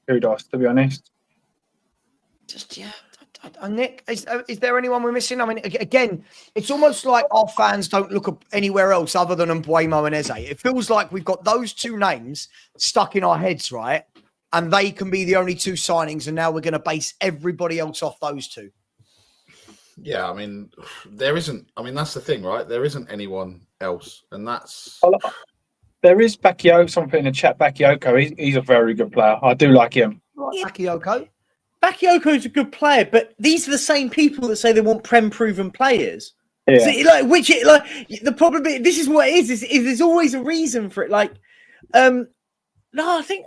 Kudus, to be honest. Just, yeah. Nick, is there anyone we're missing? I mean, again, it's almost like our fans don't look anywhere else other than Mbuemo and Eze. It feels like we've got those two names stuck in our heads, right? And they can be the only two signings, and now we're going to base everybody else off those two. Yeah, I mean, there isn't. I mean, that's the thing, right? There isn't anyone else, and that's. There is Bakayoko. Someone put in the chat, Bakayoko. He's a very good player. I do like him. Right, Bakayoko. Bakayoko is a good player, but these are the same people that say they want Prem-proven players. Yeah. So, the problem is, this is what it is there's always a reason for it. Like, no, I think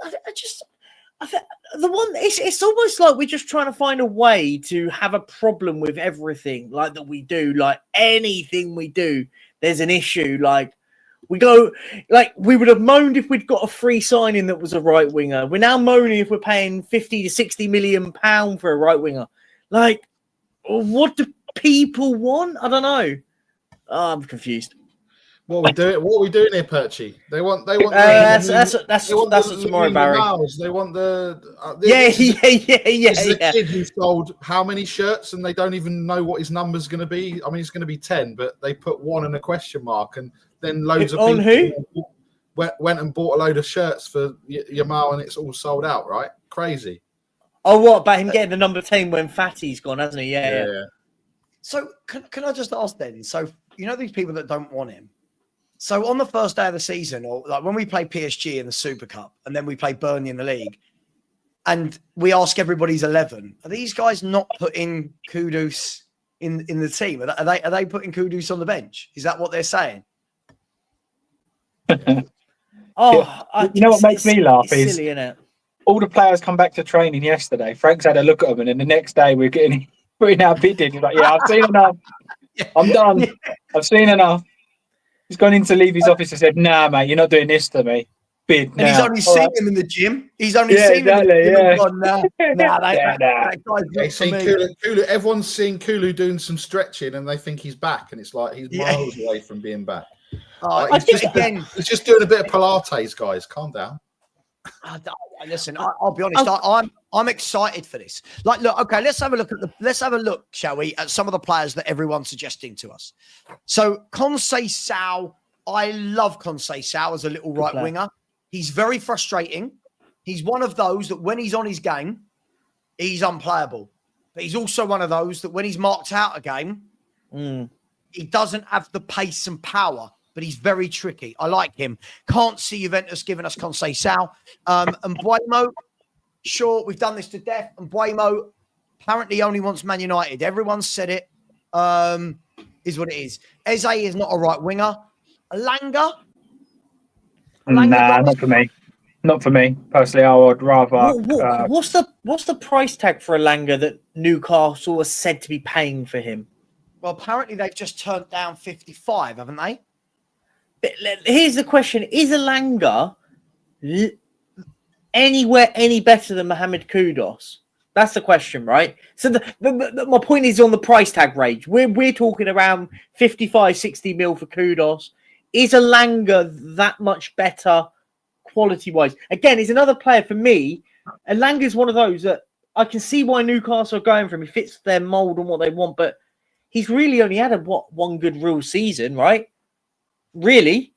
the one, it's almost like we're just trying to find a way to have a problem with everything like that we do. Like anything we do, there's an issue. Like, we go, like, we would have moaned if we'd got a free signing that was a right winger. We're now moaning if we're paying 50 to 60 million pounds for a right winger. Like, what do people want? I don't know. Oh, I'm confused. What are we doing here, Perchy? They want. That's tomorrow, Barry. They want the. Yeah. The kid who sold how many shirts and they don't even know what his number's going to be. I mean, it's going to be 10, but they put 1 and a question mark, and then loads of people went and bought a load of shirts for Yamal, and it's all sold out. Right? Crazy. Oh, what about him getting the number 10 when Fatty's gone, hasn't he? Yeah. So can I just ask then? So you know these people that don't want him. So on the first day of the season, or like when we play PSG in the Super Cup, and then we play Burnley in the league, and we ask everybody's 11, are these guys not putting Kudus in the team? Are they putting Kudus on the bench? Is that what they're saying? You know what makes me laugh is silly, isn't it? All the players come back to training yesterday. Frank's had a look at them, and then the next day we're putting our bid in. He's like, yeah, I've seen enough. I'm done. I've seen enough. He's gone in to leave his office and said, nah, mate, you're not doing this to me. Bid and now. he's only seen him in the gym. He's only seen him in the gym and gone, that guy's not for me. Everyone's seen Kulu doing some stretching and they think he's back, and it's like he's miles away from being back. He's just doing a bit of Pilates, guys. Calm down. Listen, I'll be honest. I'm excited for this. Like, look, okay, let's have a look, shall we, at some of the players that everyone's suggesting to us. So, Conceição, I love Conceição as a little right winger. He's very frustrating. He's one of those that when he's on his game, he's unplayable. But he's also one of those that when he's marked out a game, he doesn't have the pace and power. But he's very tricky. I like him. Can't see Juventus giving us Conceição. And Mbuemo, sure, we've done this to death. And Mbuemo apparently only wants Man United. Everyone's said it. Is what it is. Eze is not a right winger. Alanga? Nah, not for me. Not for me. Personally, I would rather... What's the price tag for Alanga that Newcastle was said to be paying for him? Well, apparently they've just turned down 55, haven't they? Here's the question: is Elanga anywhere any better than Mohamed Kudus? That's the question, right? So my point is on the price tag range. We're talking around 55, 60 mil for Kudus. Is Elanga that much better quality-wise? Again, he's another player for me. Elanga is one of those that I can see why Newcastle are going for him. He fits their mould and what they want, but he's really only had one good real season, right? Really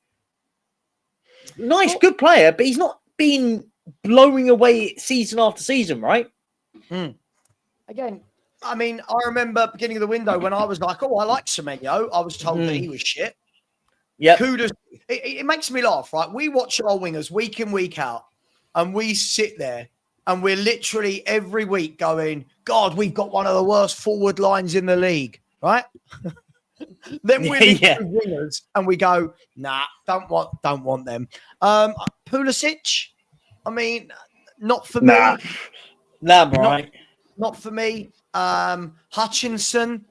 nice, good player, but he's not been blowing away season after season, right? Again, I mean, I remember beginning of the window when I was like, "Oh, I like Semenyo." I was told that he was shit. Yeah, Kudus. It makes me laugh, right? We watch our wingers week in, week out, and we sit there and we're literally every week going, "God, we've got one of the worst forward lines in the league," right? Then we're wingers and we go, "Nah, don't want them." Pulisic, I mean, not for me. Nah, right. Not for me. Hutchinson.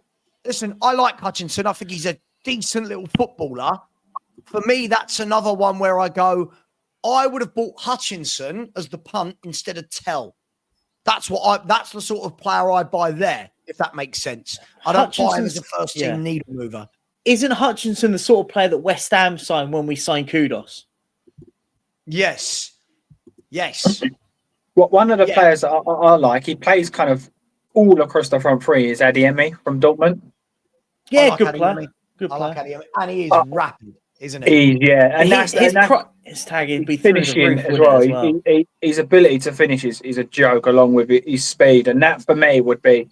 Listen, I like Hutchinson. I think he's a decent little footballer. For me, that's another one where I go, I would have bought Hutchinson as the punt instead of Tell. That's the sort of player I buy there, if that makes sense. I don't buy him as a first team needle mover. Isn't Hutchinson the sort of player that West Ham signed when we signed Kudus? Yes. Well, one of the players that I like, he plays kind of all across the front three, is Adeyemi from Dortmund. Yeah, like good player. I like Adeyemi. And he is rapid, isn't he? His tag would be finishing as well. His ability to finish is a joke, along with his speed, and that for me would be.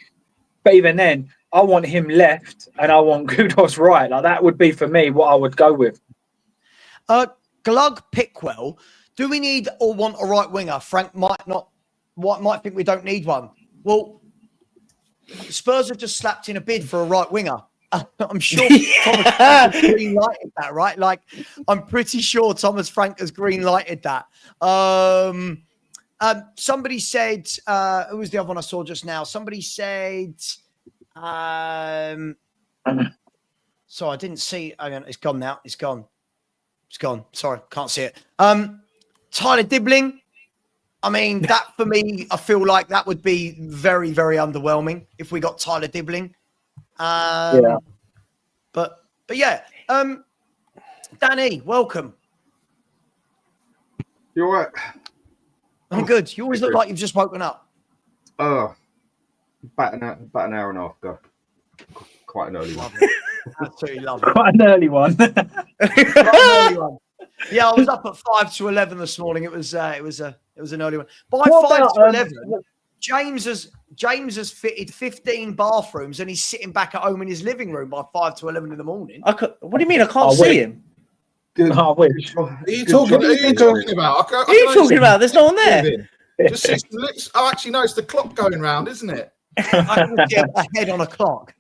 But even then, I want him left, and I want Kudus right. Like that would be for me what I would go with. Glug Pickwell. Do we need or want a right winger? Frank might think we don't need one. Well, Spurs have just slapped in a bid for a right winger. I'm sure Thomas Frank has green lighted that, right? Like, I'm pretty sure Thomas Frank has green lighted that. Somebody said, who was the other one I saw just now? Somebody said, so I didn't see. It's gone now. It's gone. Sorry, can't see it. Tyler Dibbling. I mean, that for me, I feel like that would be very, very underwhelming if we got Tyler Dibbling. But yeah. Danny, welcome. You all right? I'm good. You always look like you've just woken up. Oh, about an hour and a half ago. Quite an early one. Absolutely lovely. Quite an early one. Yeah, I was up at 5 to 11 this morning. It was an early one. By 5 to 11, James has fitted 15 bathrooms and he's sitting back at home in his living room by 5 to 11 in the morning. What do you mean? I can't see him. I wish. Who are you talking about? Who are you talking about? There's no one there. Actually, no, it's the clock going round, isn't it? I can see a head on a clock.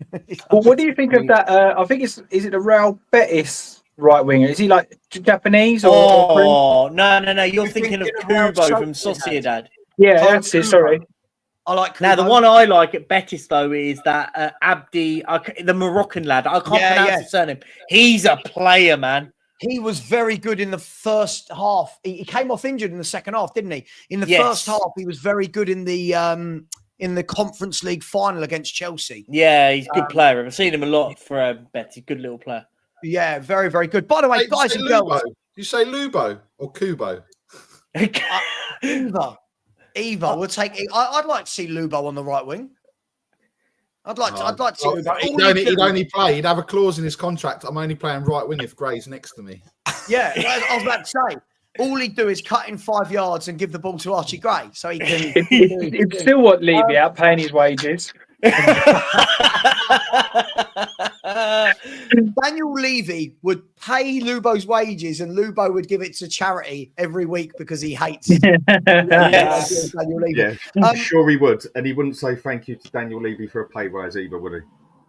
Well, what do you think of that? I think is it a Real Betis right winger? Is he like Japanese or? No. You're thinking of Kubo from Sociedad. Yeah, that's it. Sorry. I like Kubo. Now, the one I like at Betis, though, is that Abdi, the Moroccan lad. I can't pronounce his surname. He's a player, man. He was very good in the first half. He came off injured in the second half, didn't he? In the first half, he was very good in the Conference League final against Chelsea. Yeah, he's a good player. I've seen him a lot for Betis. Good little player. Yeah, very, very good. By the way, guys and girls. Did you say Lubo or Kubo? Eva, we'll take. I'd like to see Lubo on the right wing. I'd like to see Lubo. He'd only play. He'd have a clause in his contract. I'm only playing right wing if Gray's next to me. Yeah, I was about to say. All he'd do is cut in 5 yards and give the ball to Archie Gray, so he can. He'd still want Levy out paying his wages. Daniel Levy would pay Lubo's wages and Lubo would give it to charity every week because he hates Daniel Levy. Yeah, I'm sure he would. And he wouldn't say thank you to Daniel Levy for a pay rise either, would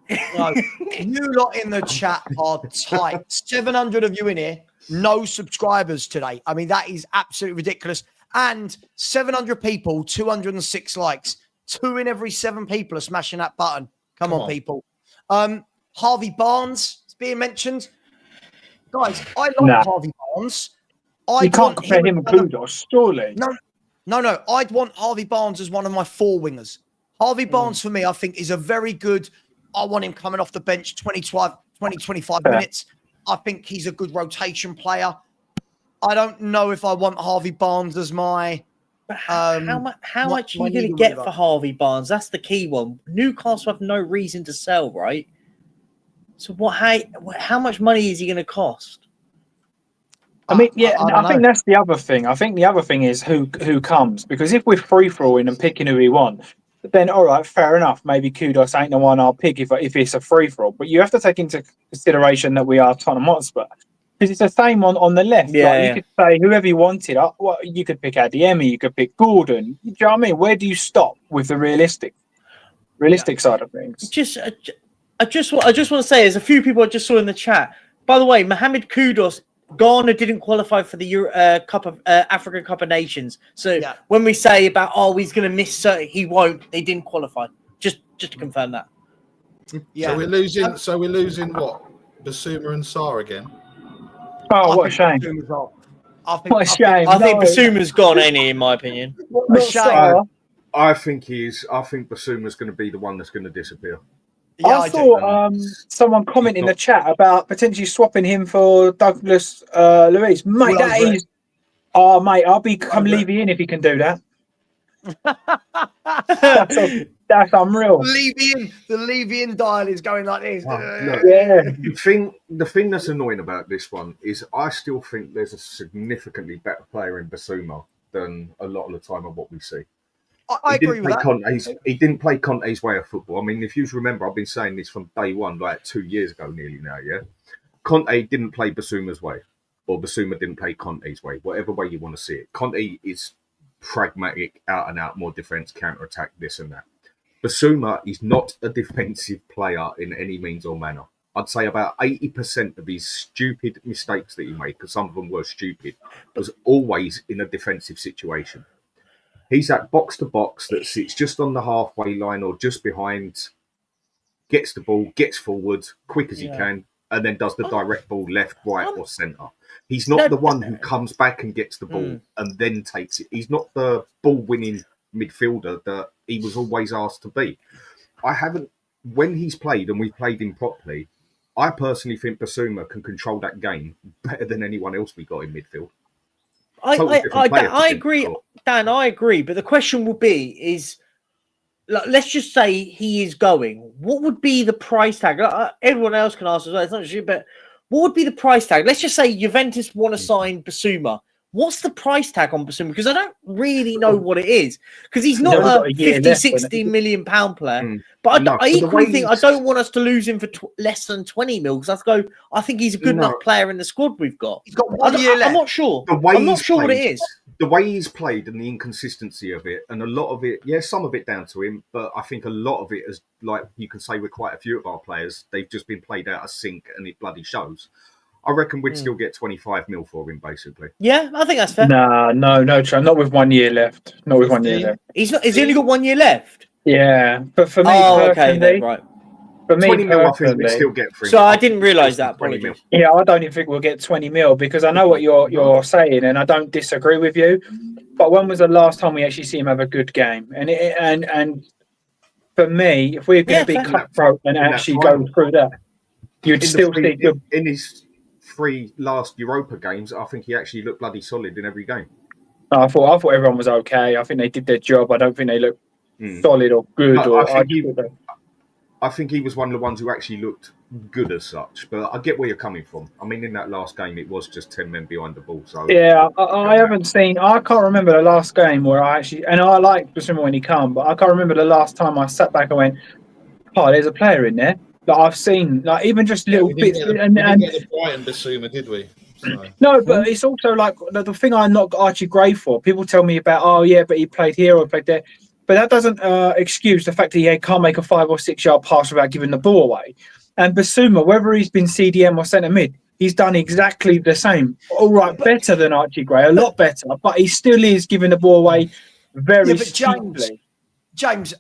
he? No, you lot in the chat are tight. 700 of you in here, no subscribers today. I mean, that is absolutely ridiculous. And 700 people, 206 likes. 2 in every 7 people are smashing that button. Come on, people. Harvey Barnes is being mentioned. Guys, I like Nah. Harvey Barnes. You can't compare him and Kudus, surely. No. I'd want Harvey Barnes as one of my 4 wingers. Harvey Barnes, for me, I think is a very good. I want him coming off the bench 25 minutes. I think he's a good rotation player. I don't know if I want Harvey Barnes as my. How much are you going to get for Harvey Barnes? That's the key one. Newcastle have no reason to sell, right? So how much money is he going to cost? I mean, I think that's the other thing. I think the other thing is who comes, because if we're free throwing and picking who we want, then all right, fair enough. Maybe Kudus ain't the one I'll pick if it's a free for all. But you have to take into consideration that we are Tottenham Hotspur, because it's the same on the left. You could say whoever you wanted. You could pick Adeyemi, you could pick Gordon. Do you know what I mean? Where do you stop with the realistic side of things? I just want to say, there's a few people I just saw in the chat. By the way, Mohamed Kudus. Ghana didn't qualify for the African Cup of Nations. So when we say about he's going to miss, he won't. They didn't qualify. Just to confirm that. Yeah. So we're losing what? Basuma and Sarr again. Oh, what a shame! What a shame! I think Basuma's gone, ain't he? In my opinion. What a shame. I think he is. I think Basuma's going to be the one that's going to disappear. Yeah, I saw someone comment in the chat about potentially swapping him for Douglas Luiz. Mate, that is... Oh, mate, I'll become Levy in if he can do that. That's unreal. The Levy in dial is going like this. The thing that's annoying about this one is I still think there's a significantly better player in Basuma than a lot of the time of what we see. I agree with that. He didn't play Conte's way of football. I mean, if you remember, I've been saying this from day one, like 2 years ago nearly now, yeah? Conte didn't play Basuma's way, or Basuma didn't play Conte's way, whatever way you want to see it. Conte is pragmatic, out and out, more defence, counter-attack, this and that. Basuma is not a defensive player in any means or manner. I'd say about 80% of his stupid mistakes that he made, because some of them were stupid, was always in a defensive situation. He's that box-to-box that sits just on the halfway line or just behind, gets the ball, gets forward, quick as he can, and then does the direct ball left, right, or centre. He's not the one who comes back and gets the ball and then takes it. He's not the ball-winning midfielder that he was always asked to be. When he's played and we've played him properly, I personally think Basuma can control that game better than anyone else we got in midfield. I agree, Dan. I agree, but the question will be: let's just say he is going. What would be the price tag? Everyone else can ask as well. It's not just, but what would be the price tag? Let's just say Juventus want to sign Basuma. What's the price tag on Basuma? Because I don't really know what it is. Because he's not a 50, 60 million pound player. But I equally think I don't want us to lose him for less than 20 mil. Because I think he's a good enough player in the squad we've got. He's got 1 year left. I'm not sure. I'm not sure what it is. The way he's played and the inconsistency of it, and a lot of it, some of it down to him, but I think a lot of it is, like you can say with quite a few of our players, they've just been played out of sync and it bloody shows. I reckon we'd still get 25 mil for him, basically. Yeah, I think that's fair. No, not with 1 year left. Not with 1 year left. Has he only got 1 year left? Yeah, but for me personally, right. For me 20 mil, I think we'd still get for him. So I didn't realise that. Apologies. Yeah, I don't even think we'll get 20 mil because I know what you're saying, and I don't disagree with you. But when was the last time we actually see him have a good game? And for me, if we're going to be cutthroat and actually go through that, you'd still see good in his 3 last Europa games. I think he actually looked bloody solid in every game. No, I thought everyone was okay. I think they did their job. I don't think they looked solid or good. No, I think he was one of the ones who actually looked good as such. But I get where you're coming from. I mean, in that last game, it was just 10 men behind the ball. So yeah, I haven't seen. I can't remember the last game where I actually, and I like Basuma when he come, but I can't remember the last time I sat back and went, "Oh, there's a player in there." Like I've seen, like even just little bits. And the Brighton Basuma, did we? So. No, but it's also like the thing I knock Archie Gray for. People tell me about, oh yeah, but he played here or played there. But that doesn't excuse the fact that he can't make a 5 or 6 yard pass without giving the ball away. And Basuma, whether he's been CDM or centre mid, he's done exactly the same. All right, better than Archie Gray, a lot better. But he still is giving the ball away very cheaply. James,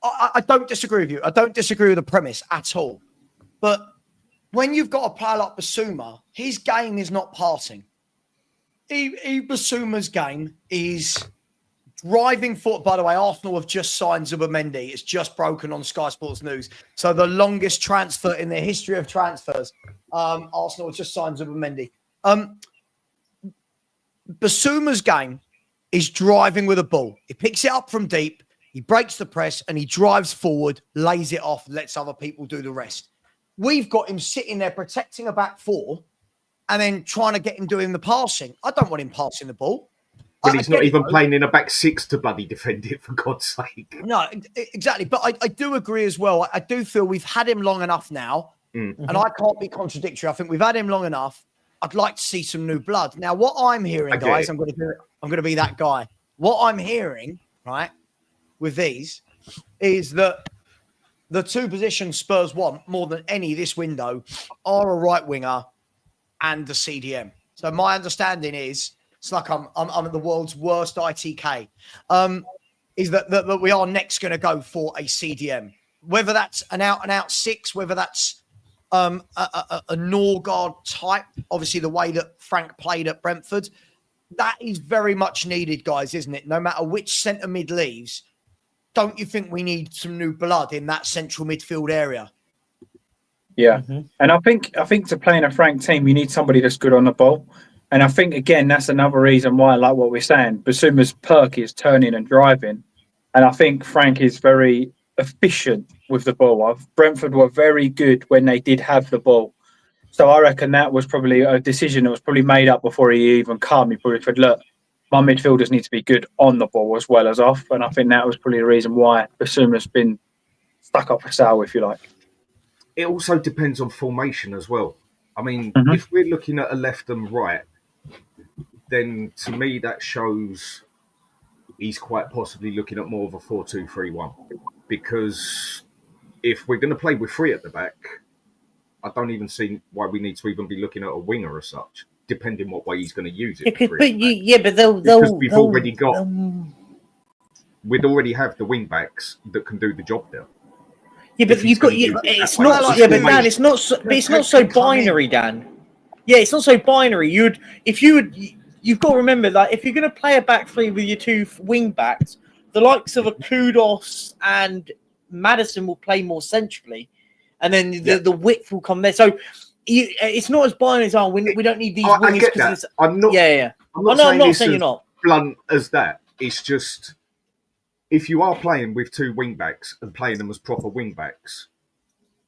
I don't disagree with you. I don't disagree with the premise at all. But when you've got a player like Basuma, his game is not passing. Basuma's game is driving foot. By the way, Arsenal have just signed Zubimendi. It's just broken on Sky Sports News. So the longest transfer in the history of transfers. Arsenal have just signed Zubimendi. Basuma's game is driving with a ball. He picks it up from deep, he breaks the press, and he drives forward, lays it off, lets other people do the rest. We've got him sitting there protecting a back four and then trying to get him doing the passing. I don't want him passing the ball. But he's not even playing in a back six to bloody defend it, for God's sake. No, exactly. But I do agree as well. I do feel we've had him long enough now, and I can't be contradictory. I think we've had him long enough. I'd like to see some new blood. Now, what I'm hearing, guys, I'm going to be that guy. What I'm hearing, right, with these is that the two positions Spurs want more than any this window are a right winger and the CDM. So my understanding is, it's like I'm the world's worst ITK, is that we are next going to go for a CDM. Whether that's an out-and-out six, whether that's a Norgard type, obviously the way that Frank played at Brentford, that is very much needed, guys, isn't it? No matter which centre mid leaves, don't you think we need some new blood in that central midfield area? Yeah, and I think to play in a Frank team, you need somebody that's good on the ball. And I think, again, that's another reason why I like what we're saying. Basuma's perk is turning and driving. And I think Frank is very efficient with the ball. Brentford were very good when they did have the ball. So I reckon that was probably a decision that was probably made up before he even come. He probably said, look, my midfielders need to be good on the ball as well as off. And I think that was probably the reason why Basuma's been stuck up for sale, if you like. It also depends on formation as well. I mean, if we're looking at a left and right, then to me that shows he's quite possibly looking at more of a 4-2-3-1. Because if we're going to play with three at the back, I don't even see why we need to even be looking at a winger as such, depending what way he's going to use it. We'd already have the wing backs that can do the job there. Yeah, but you've got it's not. Like, but Dan, it's not. It's not so binary, Dan. Yeah, it's not so binary. You've got to remember that if you're going to play a back three with your two wing backs, the likes of a Kudus and Maddison will play more centrally, and then the width will come there. So it's not as binary as we don't need these wingers. I get that. I'm not. Yeah. I'm not saying you're not blunt as that. It's just if you are playing with two wing backs and playing them as proper wing backs,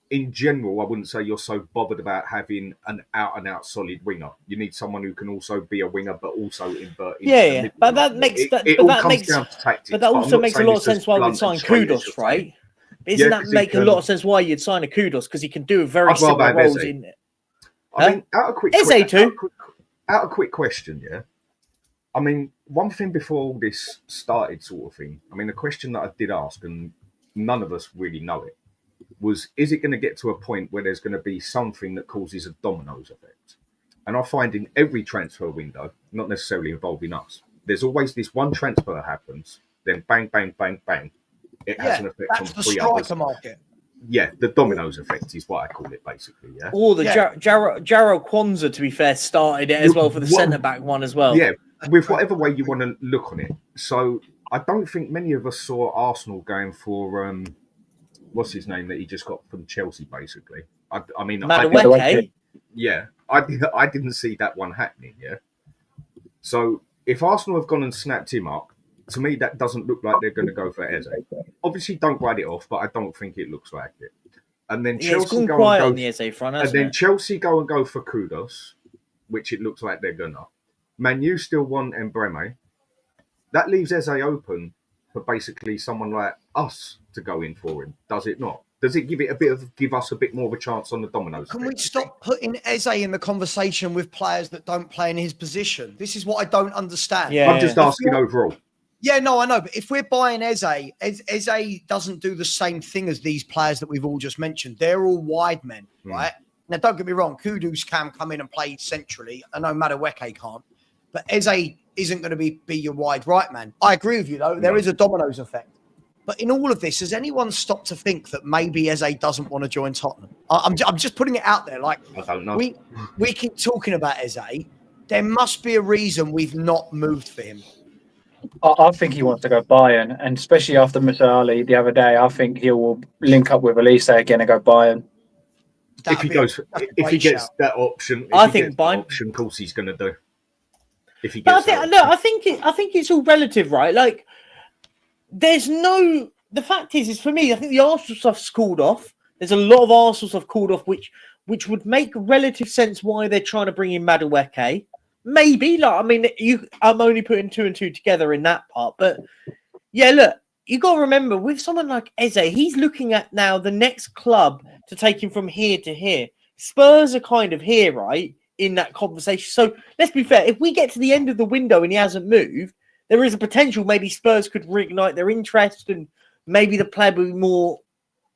in general, I wouldn't say you're so bothered about having an out-and-out solid winger. You need someone who can also be a winger, but also invert. Yeah. But that makes it all comes down to tactics. But that also makes a lot of sense why we'd sign Kudus, right? Isn't that make a lot of sense why you'd sign a Kudus, because he can do very similar roles in it. I mean, out of quick question, yeah. I mean, one thing before all this started, sort of thing. I mean, the question that I did ask, and none of us really know it, was, is it going to get to a point where there's going to be something that causes a dominoes effect? And I find in every transfer window, not necessarily involving us, there's always this one transfer happens, then bang, bang, bang, bang. It has an effect on three others. Market. Yeah, the dominoes effect is what I call it, basically. Yeah. Or the Jarrell Kwanzaa, to be fair, started it as well for the centre back one as well. Yeah, with whatever way you want to look on it. So I don't think many of us saw Arsenal going for what's his name that he just got from Chelsea, basically. I mean, I didn't see that one happening. Yeah. So if Arsenal have gone and snapped him up, to me that doesn't look like they're going to go for Eze. Obviously, don't write it off, but I don't think it looks like it. And then Chelsea go and go on the Eze front, and then Chelsea go and go for Kudus, which it looks like they're gonna. Man, you still want Mbreme. That leaves Eze open for basically someone like us to go in for him, does it not? Does it give us a bit more of a chance on the dominoes? Can we stop putting Eze in the conversation with players that don't play in his position? This is what I don't understand. Yeah, I'm just asking overall. Yeah, no, I know. But if we're buying Eze doesn't do the same thing as these players that we've all just mentioned. They're all wide men, right? Now, don't get me wrong. Kudus can come in and play centrally. I know Madueke can't. But Eze isn't going to be your wide right man. I agree with you, though. There is a dominoes effect. But in all of this, has anyone stopped to think that maybe Eze doesn't want to join Tottenham? I'm just putting it out there. Like, I don't know. we keep talking about Eze. There must be a reason we've not moved for him. I think he wants to go Bayern, and especially after Musali the other day, I think he will link up with Elise again and go Bayern. If he gets that option, of course he's going to do. If he gets, I think it's all relative, right? Like, the fact is for me, I think the Arsenal stuff's called off. There's a lot of Arsenal stuff called off, which would make relative sense why they're trying to bring in Madueke. Maybe, I'm only putting 2 and 2 together in that part, but yeah, look, you got to remember with someone like Eze, he's looking at now the next club to take him from here to here. Spurs are kind of here, right, in that conversation. So let's be fair. If we get to the end of the window and he hasn't moved, there is a potential maybe Spurs could reignite their interest and maybe the player will be more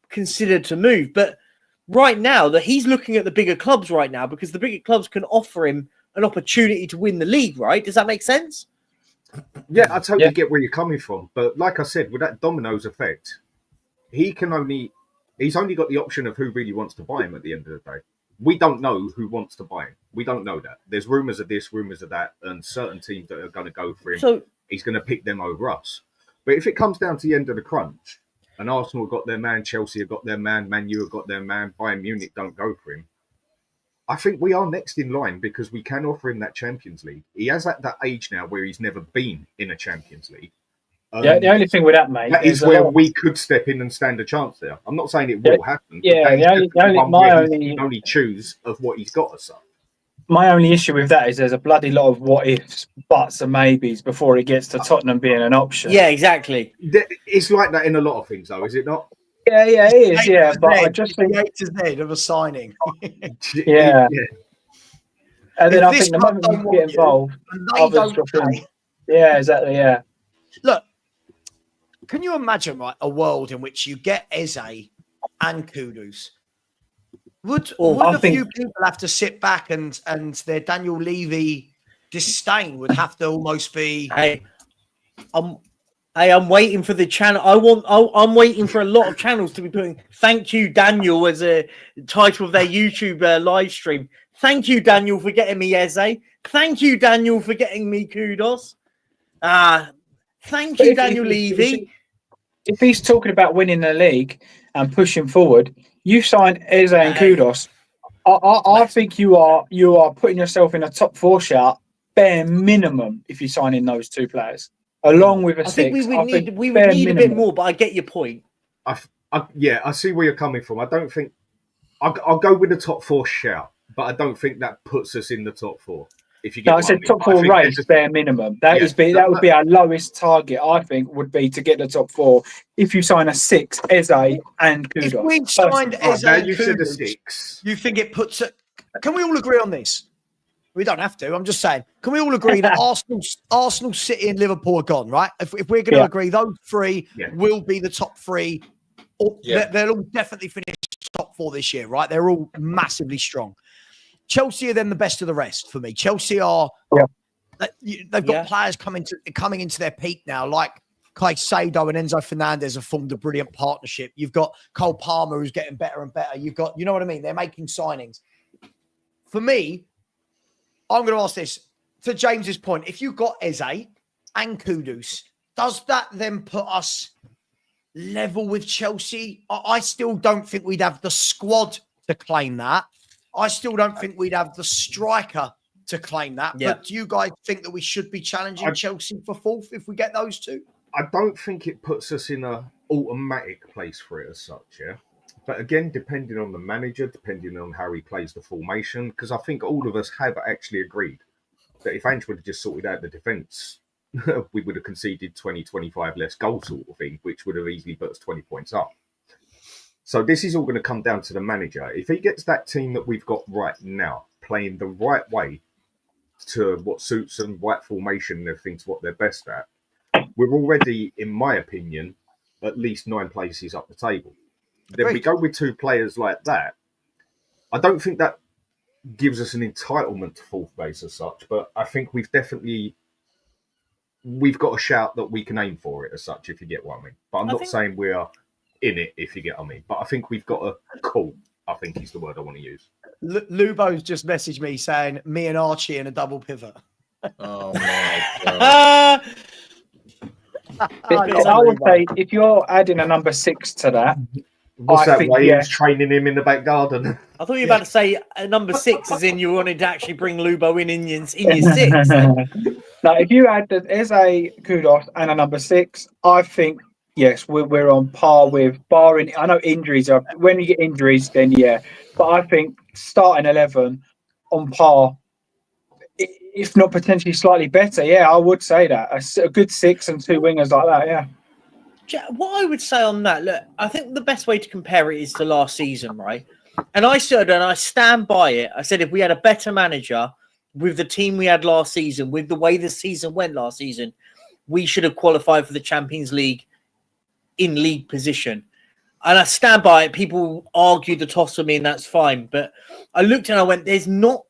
considered to move. But right now, that he's looking at the bigger clubs right now because the bigger clubs can offer him an opportunity to win the league, right? Does that make sense? Yeah, I totally get where you're coming from. But like I said, with that dominoes effect, he's only got the option of who really wants to buy him at the end of the day. We don't know who wants to buy him. We don't know that. There's rumours of this, rumours of that, and certain teams that are going to go for him. So he's going to pick them over us. But if it comes down to the end of the crunch, and Arsenal have got their man, Chelsea have got their man, Man U have got their man, Bayern Munich don't go for him, I think we are next in line because we can offer him that Champions League. He has at that age now where he's never been in a Champions League. Yeah, the only thing with that, mate, that is where we could step in and stand a chance there. I'm not saying it will happen. Yeah, the only choose of what he's got as such. My only issue with that is there's a bloody lot of what ifs, buts, and maybes before it gets to Tottenham being an option. Yeah, exactly. It's like that in a lot of things, though, is it not? Yeah, it is. Yeah, but I just think A to Z of a signing. yeah. And then I think the moment you get involved, others drop in. Yeah, exactly. Yeah. Look, can you imagine, right, a world in which you get Eze and Kudus? Would a few people have to sit back and their Daniel Levy disdain would have to almost be? I'm waiting for the channel. I'm waiting for a lot of channels to be putting "Thank you, Daniel" as a title of their YouTube live stream. Thank you, Daniel, for getting me Eze. Thank you, Daniel, for getting me Kudus. Thank you, Daniel Levy. If he's talking about winning the league and pushing forward, you sign Eze and Kudus. I think you are putting yourself in a top 4 shout, bare minimum, if you sign in those 2 players. Along with a 6. I think we would need a bit more, but I get your point. I see where you're coming from. I don't think I'll go with the top 4 shout, but I don't think that puts us in the top 4. If you get I said top 4 race, bare minimum. That would be our lowest target. I think would be to get the top 4. If you sign a 6, Eze and Kudus. If we signed Eze and you said a Kudus, 6. You think it puts it? Can we all agree on this? We don't have to. I'm just saying. Can we all agree that Arsenal, City, and Liverpool are gone, right? If we're going to agree, those 3 will be the top 3. They'll all definitely finish top 4 this year, right? They're all massively strong. Chelsea are then the best of the rest for me. Chelsea are they've got players coming into their peak now, like Caicedo and Enzo Fernandez have formed a brilliant partnership. You've got Cole Palmer who's getting better and better. You've got, you know what I mean? They're making signings. For me, I'm going to ask this to James's point. If you got Eze and Kudus, does that then put us level with Chelsea? I still don't think we'd have the squad to claim that. I still don't think we'd have the striker to claim that. Yeah. But do you guys think that we should be challenging Chelsea for 4th if we get those 2? I don't think it puts us in an automatic place for it as such, yeah? But again, depending on the manager, depending on how he plays the formation, because I think all of us have actually agreed that if Ange would have just sorted out the defence, we would have conceded 20, 25 less goals sort of thing, which would have easily put us 20 points up. So this is all going to come down to the manager. If he gets that team that we've got right now playing the right way to what suits them, right formation and everything to what they're best at, we're already, in my opinion, at least 9 places up the table. Then we go with 2 players like that. I don't think that gives us an entitlement to 4th base as such, but I think we've definitely we've got a shout that we can aim for it as such, if you get what I mean. But I'm I not think- saying we are in it, if you get what I mean. But I think we've got a cool, I think is the word I want to use. Lubo's just messaged me saying me and Archie in a double pivot. Oh my god. I would say if you're adding a number 6 to that, What's I that think, way? yeah. He's training him in the back garden. I thought you were about to say number 6, as in you wanted to actually bring Lubo in your 6. Now, if you add the Eze, Kudus, and a number 6, I think yes, we're on par with barring. I know injuries are when you get injuries, then yeah, but I think starting 11 on par, if not potentially slightly better. Yeah, I would say that a good 6 and 2 wingers like that. Yeah. What I would say on that, look, I think the best way to compare it is to last season, right? And I said, and I stand by it. I said if we had a better manager with the team we had last season, with the way the season went last season, we should have qualified for the Champions League in league position. And I stand by it. People argue the toss with me, and that's fine. But I looked and I went, there's not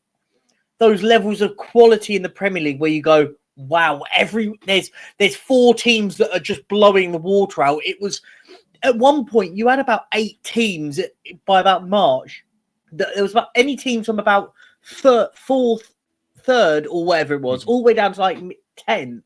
those levels of quality in the Premier League where you go, wow, there's 4 teams that are just blowing the water out. It was at one point you had about 8 teams by about March. There was about any teams from about fourth, third, or whatever it was, all the way down to like 10th.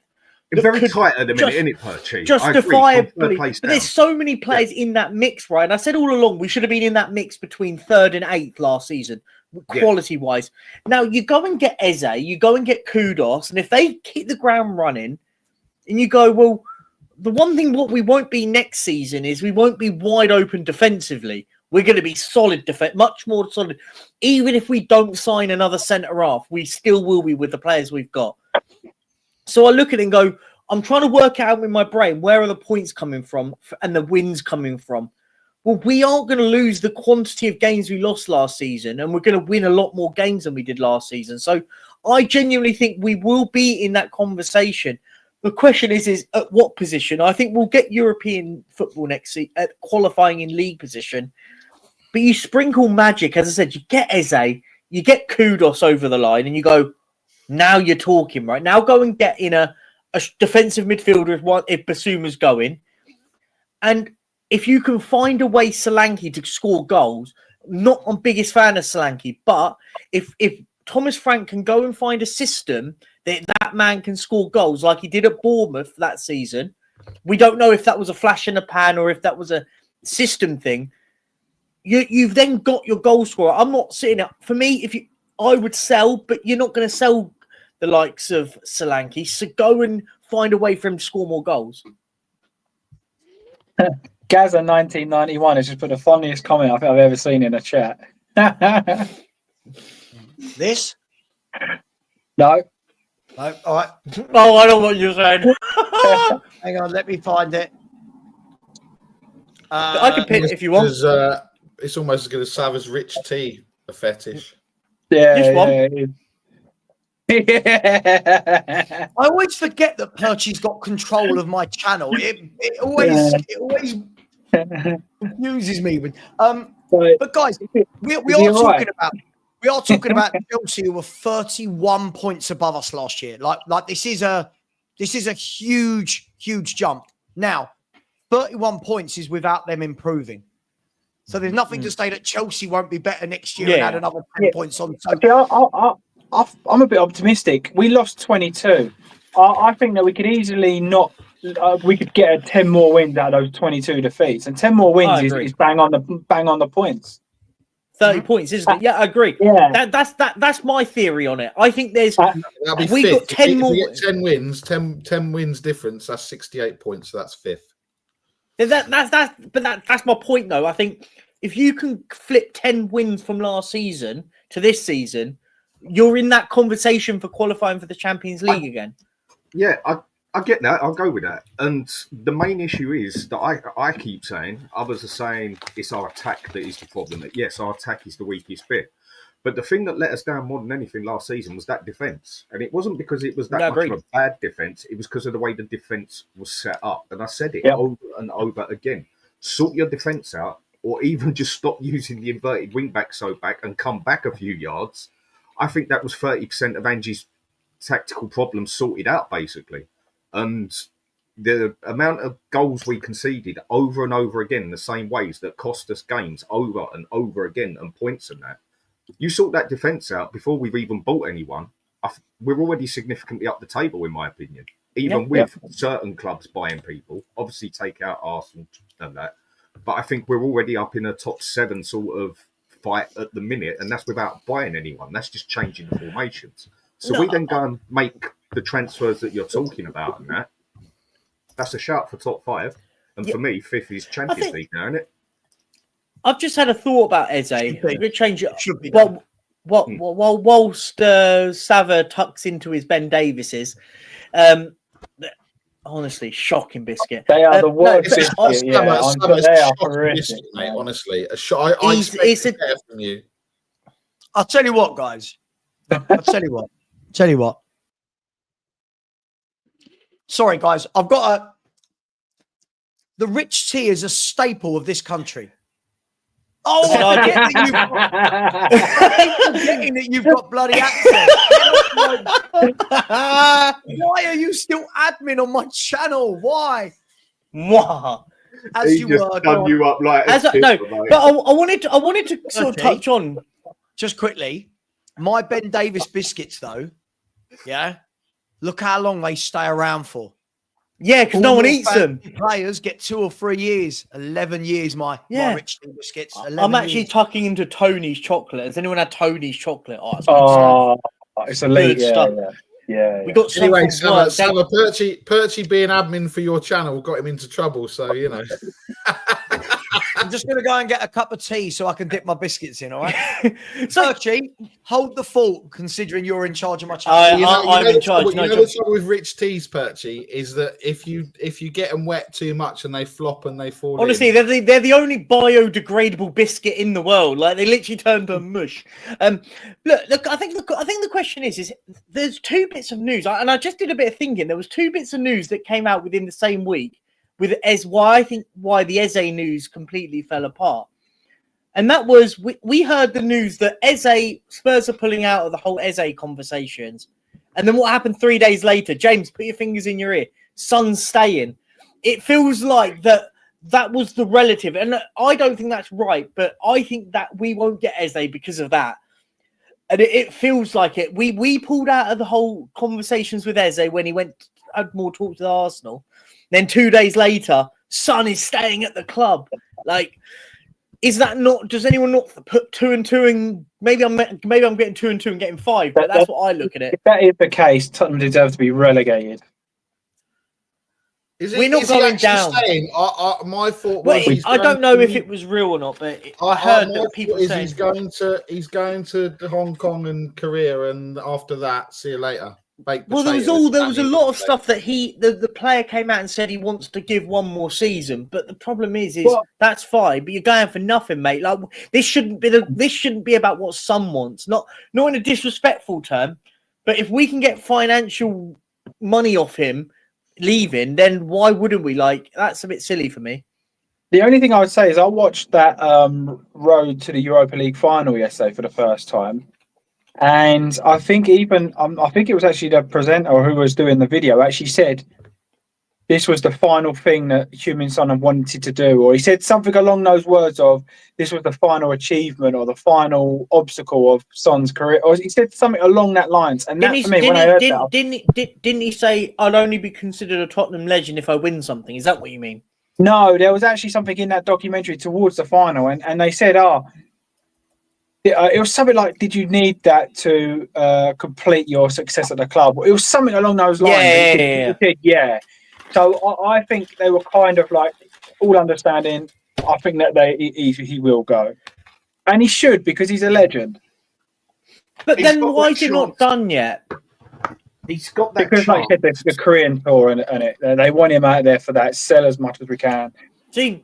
It's very tight at the minute, isn't it, Perchy? Justifiably. But there's so many players in that mix, right? And I said all along, we should have been in that mix between 3rd and 8th last season, quality-wise. Now, you go and get Eze, you go and get Kudus, and if they hit the ground running, and you go, well, the one thing what we won't be next season is we won't be wide open defensively. We're going to be solid defense, much more solid. Even if we don't sign another centre-half, we still will be with the players we've got. So I look at it and go, I'm trying to work out in my brain, where are the points coming from and the wins coming from? Well, we aren't going to lose the quantity of games we lost last season, and we're going to win a lot more games than we did last season. So I genuinely think we will be in that conversation. The question is at what position? I think we'll get European football next season, at qualifying in league position. But you sprinkle magic, as I said, you get Eze, you get Kudus over the line, and you go, now you're talking, right? Now go and get in a defensive midfielder if Basuma's going. And if you can find a way Solanke to score goals, not I'm biggest fan of Solanke, but if Thomas Frank can go and find a system that man can score goals like he did at Bournemouth that season, we don't know if that was a flash in the pan or if that was a system thing. You've then got your goal scorer. I'm not sitting up for me. I would sell, but you're not going to sell the likes of Solanke. So go and find a way for him to score more goals. Gaza 1991 has just put the funniest comment I think I've ever seen in a chat. This? No. No. All right. Oh, I know what you're saying. Hang on, let me find it. I can pick if you want. It's almost as good as Savva's Rich Tea, a fetish. Yeah. Just one. Yeah. I always forget that Perchy's got control of my channel. It always confuses me. But guys, we are talking about Chelsea, who were 31 points above us last year. Like this is a huge jump. Now, 31 points is without them improving. So there's nothing to say that Chelsea won't be better next year and add another 10 points on. So I'm a bit optimistic. We lost 22. I think that we could easily we could get 10 more wins out of those 22 defeats, and 10 more wins is bang on the points. 30 points, isn't it? Yeah, I agree. Yeah, that's my theory on it. I think there's That'll be we fifth. got 10 more. If we get 10 wins, 10 wins difference. That's 68 points. So that's fifth. That's my point though. I think if you can flip 10 wins from last season to this season, you're in that conversation for qualifying for the Champions League again. Yeah, I get that. I'll go with that. And the main issue is that I keep saying, others are saying it's our attack that is the problem. That yes, our attack is the weakest bit. But the thing that let us down more than anything last season was that defence. And it wasn't because it was that much of a bad defence. It was because of the way the defence was set up. And I said it over and over again. Sort your defence out, or even just stop using the inverted wing-back so-back and come back a few yards. I think that was 30% of Angie's tactical problems sorted out, basically. And the amount of goals we conceded over and over again in the same ways that cost us games over and over again and points and that. You sort that defence out before we've even bought anyone. We're already significantly up the table, in my opinion. Even with certain clubs buying people, obviously take out Arsenal and that. But I think we're already up in a top 7 sort of fight at the minute, and that's without buying anyone. That's just changing the formations. So we then go and make the transfers that you're talking about and that. That's a shout for top 5. And for me, 5th is Champions League now, isn't it? I've just had a thought about Eze. I'm going to change it. Should be. Whilst Savva tucks into his Ben Davises, honestly, shocking biscuit. They are the worst. They are horrific, mate. Honestly, I expect better from you. I'll tell you what, guys. Tell you what. Sorry, guys. The rich tea is a staple of this country. Oh, I forgetting that you've got bloody access. Why are you still admin on my channel? Why? As He you just were, done you up like but I wanted to sort of touch on just quickly. My Ben Davis biscuits, though. Yeah, look how long they stay around for. Yeah, because no one eats them. Players get 2 or 3 years, 11 years. My rich tea biscuits. I'm actually tucking into Tony's chocolate. Has anyone had Tony's chocolate? It's elite stuff. Yeah. We got anyway. Savva, Perchy being admin for your channel got him into trouble. So you know. I'm just going to go and get a cup of tea so I can dip my biscuits in, all right? So, Perchy, hold the fort, considering you're in charge of my channel. I'm in charge. The trouble with rich teas, Perchy, is that if you get them wet too much and they flop and they fall honestly, in. they're the only biodegradable biscuit in the world. Like, they literally turn to mush. Look, I think the question is there's 2 bits of news, and I just did a bit of thinking. There was 2 bits of news that came out within the same week. With why the Eze news completely fell apart. And that was, we heard the news that Spurs are pulling out of the whole Eze conversations. And then what happened 3 days later? James, put your fingers in your ear. Son's staying. It feels like that was the relative. And I don't think that's right, but I think that we won't get Eze because of that. And it feels like it. We pulled out of the whole conversations with Eze when he had more talks with Arsenal. Then 2 days later, Son is staying at the club. Like, is that not? Does anyone not put 2 and 2? And maybe I'm getting 2 and 2 and getting 5. But that's what I look at it. If that is the case, Tottenham deserve to be relegated. We're not going down. My thought was I don't know if it was real or not, but I heard that people saying he's going to Hong Kong and Korea, and after that, see you later. Well, there was a lot of stuff that the player came out and said he wants to give 1 more season, but the problem is that's fine, but you're going for nothing, mate. Like, this shouldn't be about what Son wants, not in a disrespectful term, but if we can get financial money off him leaving, then why wouldn't we? Like, that's a bit silly for me. The only thing I would say is I watched that road to the Europa League final yesterday for the first time. And I think I think it was actually the presenter who was doing the video actually said this was the final thing that Heung-min Son had wanted to do, or he said something along those words of this was the final achievement or the final obstacle of Son's career, or he said something along that lines. And that for me, when I heard that, didn't he say I'll only be considered a Tottenham legend if I win something? Is that what you mean? No, there was actually something in that documentary towards the final, and they said, it was something like, did you need that to complete your success at the club? It was something along those lines. Yeah. So I think they were kind of like all understanding. I think that he will go. And he should, because he's a legend. But then why is it not done yet? He's got that because, like I said, the Korean tour and it. They want him out there for that. Sell as much as we can. See,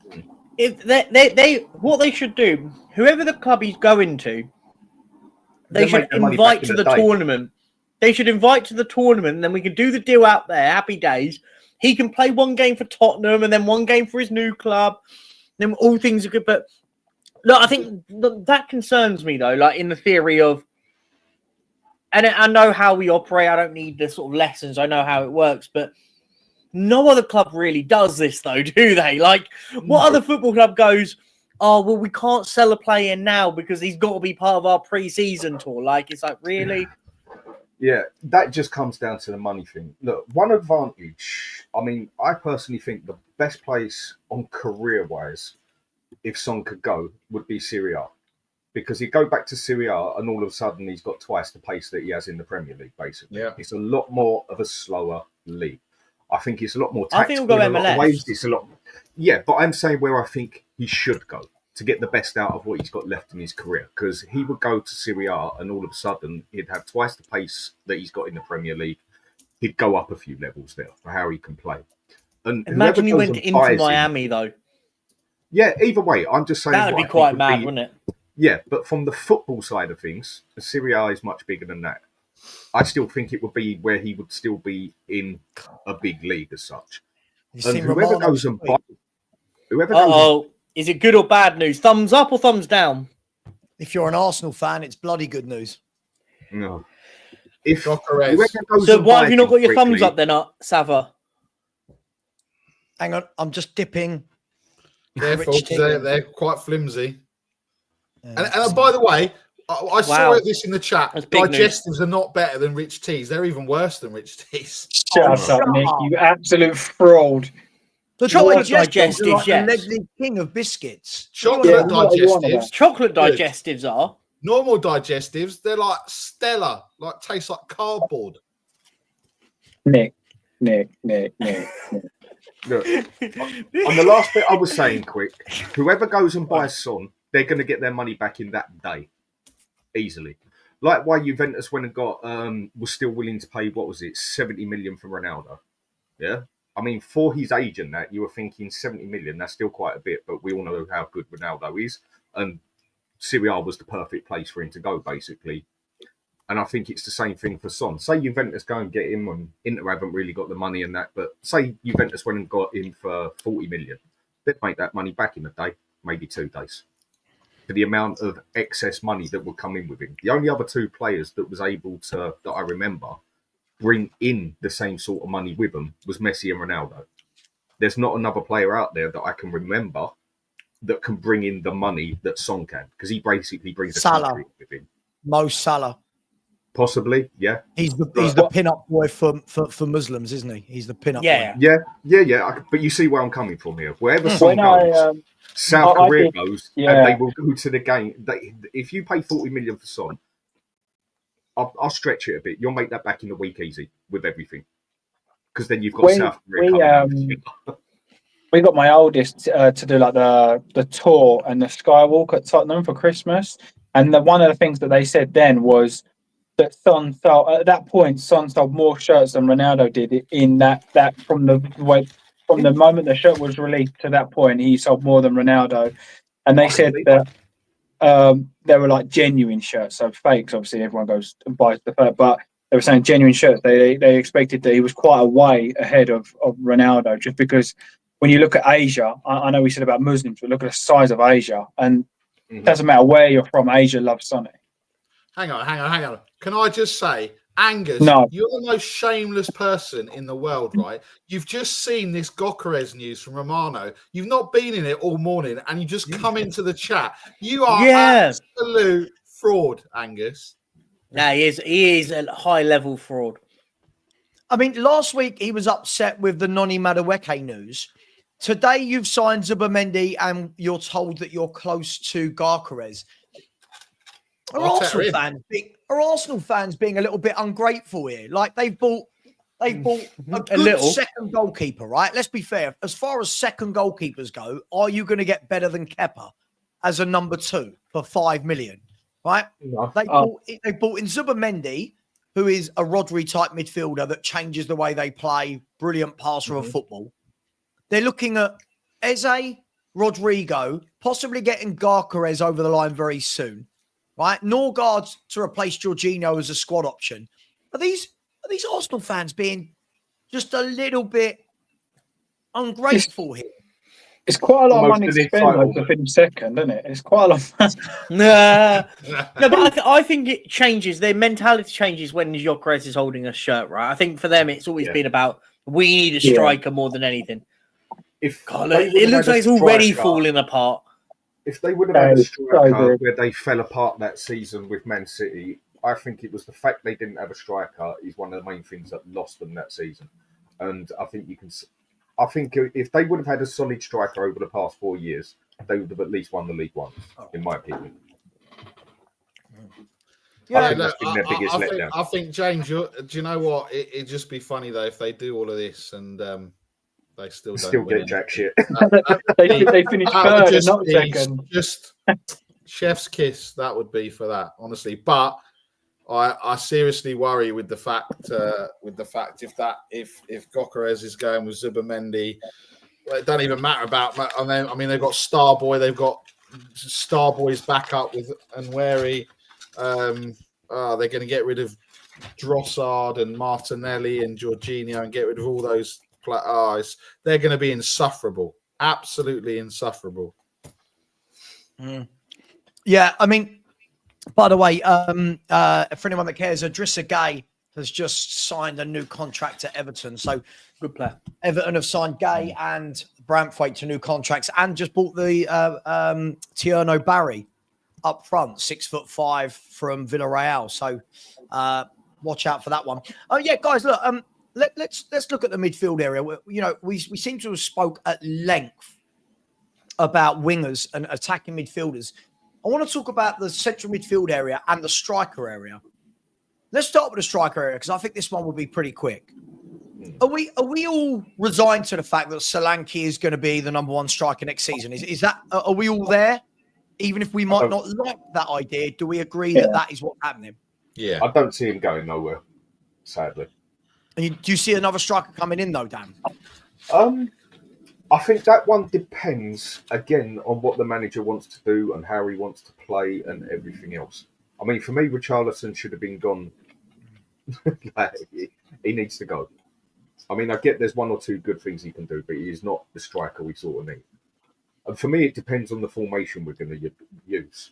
if they what they should do, whoever the club he's going to, they should invite to the tournament. They should invite to the tournament, and then we can do the deal out there. Happy days. He can play 1 game for Tottenham and then 1 game for his new club. Then all things are good. But no, I think that concerns me, though, like in the theory of, and I know how we operate. I don't need the sort of lessons. I know how it works. But no other club really does this, though, do they? Like, what other football club goes, oh, well, we can't sell a player now because he's got to be part of our pre-season tour? Like, it's like, really? Yeah, that just comes down to the money thing. Look, one advantage, I mean, I personally think the best place on career-wise, if Son could go, would be Serie A. Because he'd go back to Serie A and all of a sudden he's got twice the pace that he has in the Premier League, basically. Yeah. It's a lot more of a slower league. I think it's a lot more I think tactical he'll go in a lot of MLS. ways. It's a lot... Yeah, but I'm saying where I think he should go to get the best out of what he's got left in his career. Because he would go to Serie A and all of a sudden he'd have twice the pace that he's got in the Premier League. He'd go up a few levels there for how he can play. And Imagine you went into buys Miami, though. Yeah, either way, I'm just saying... That would be quite mad, wouldn't it? Yeah, but from the football side of things, the Serie A is much bigger than that. I still think it would be where he would still be in a big league as such. And whoever goes and buys... Uh-oh. Is it good or bad news? Thumbs up or thumbs down? If you're an Arsenal fan, it's bloody good news. No. If So why have you not got your thumbs up then, Savva? Hang on, I'm just dipping. Careful, Rich T. they're quite flimsy. And by the way, I saw this in the chat. Digestives are not better than rich teas. They're even worse than rich teas. Shut up, Nick. You absolute fraud. The chocolate digestives, digestives, like yes. the Leslie King of biscuits. Chocolate digestives. Chocolate digestives are. Normal digestives, they're like stellar, like taste like cardboard. Nick. Look, on the last bit I was saying quick, whoever goes and buys Son, they're going to get their money back in that day. Easily. Like why Juventus went and got, was still willing to pay, what was it, 70 million for Ronaldo. Yeah? I mean, for his age and that, you were thinking 70 million, that's still quite a bit, but we all know how good Ronaldo is. And Serie A was the perfect place for him to go, basically. And I think it's the same thing for Son. Say Juventus go and get him, and Inter haven't really got the money and that, but say Juventus went and got him for 40 million. They'd make that money back in a day, maybe 2 days. For the amount of excess money that would come in with him. The only other 2 players that was able to, that I remember, bring in the same sort of money with them was Messi and Ronaldo. There's not another player out there that I can remember that can bring in the money that Son can, because he basically brings a country with him. Mo Salah. Possibly, yeah. He's the pin-up boy for Muslims, isn't he? He's the pin-up boy. Yeah. But you see where I'm coming from here. Wherever Son goes, South Korea goes, and they will go to the game. If you pay 40 million for Son, I'll stretch it a bit. You'll make that back in a week easy with everything. Because then you've got South Korea coming. We got my oldest to do like the tour and the skywalk at Tottenham for Christmas. And one of the things that they said then was that Son sold, at that point, Son sold more shirts than Ronaldo did in that from the moment the shirt was released to that point, he sold more than Ronaldo. And they said that they were like genuine shirts, so fakes. Obviously, everyone goes and buys the fur, but they were saying genuine shirts. They expected that he was quite a way ahead of Ronaldo, just because when you look at Asia, I know we said about Muslims, but look at the size of Asia, and it doesn't matter where you're from, Asia loves Sonny. Hang on. Can I just say, Angus, you're the most shameless person in the world, right? You've just seen this Gyökeres news from Romano. You've not been in it all morning, and you just come into the chat. You are absolute fraud, Angus. Yeah, he is a high-level fraud. I mean, last week he was upset with the Noni Madueke news. Today you've signed Zubimendi and you're told that you're close to Gyökeres. Are Arsenal fans being a little bit ungrateful here? Like they've bought a good second goalkeeper, right? Let's be fair. As far as second goalkeepers go, are you going to get better than Kepa as a number 2 for 5 million? Right? No. They bought in Zubimendi, who is a Rodri type midfielder that changes the way they play, brilliant passer of football. They're looking at Eze, Rodrigo, possibly getting Gyökeres over the line very soon. Right, Norgard to replace Jorginho as a squad option. Are these Arsenal fans being just a little bit ungrateful here? It's quite a lot of money to spend to finish second, isn't it? It's quite a lot of money. No, but I think it changes. Their mentality changes when Gyökeres is holding a shirt, right? I think for them, it's always been about We need a striker more than anything. If God, they it looks like it's already striker- falling apart. If they would have had a striker good. where they fell apart that season with Man City, I think it was the fact they didn't have a striker is one of the main things that lost them that season. And I think I think if they would have had a solid striker over the past 4 years, they would have at least won the league once, in my opinion. I think that's been their biggest letdown. I think James, do you know what? It'd just be funny though if they do all of this and they still don't win get jack shit. They finished third and not second. Just chef's kiss. That would be for that, honestly. But I seriously worry with the fact if Gokares is going with Zubamendi, well, it doesn't even matter about. I mean, they've got Starboy, they've got Starboy's backup with Nweri. They're going to get rid of Drossard and Martinelli and Jorginho and get rid of all those players. They're going to be insufferable, absolutely insufferable. Yeah, I mean, by the way, for anyone that cares, Idrissa Gueye has just signed a new contract at Everton. So Good player. Everton have signed Gueye and Branthwaite to new contracts and just bought the Tierno Barry up front, 6'5" from Villarreal. So watch out for that one. Oh yeah, guys, look, let's look at the midfield area. We seem to have spoke at length about wingers and attacking midfielders. I want to talk about the central midfield area and the striker area. Let's start with the striker area because I think this one will be pretty quick. Are we all resigned to the fact that Solanke is going to be the number one striker next season? Is that are we all there? Even if we might not like that idea, do we agree that is what's happening? Yeah, I don't see him going nowhere, sadly. And do you see another striker coming in though, Dan? I think that one depends again on what the manager wants to do and how he wants to play and everything else. I mean, for me, Richarlison should have been gone. He needs to go. I mean, I get there's one or two good things he can do, but he is not the striker we sort of need. And for me, it depends on the formation we're going to use.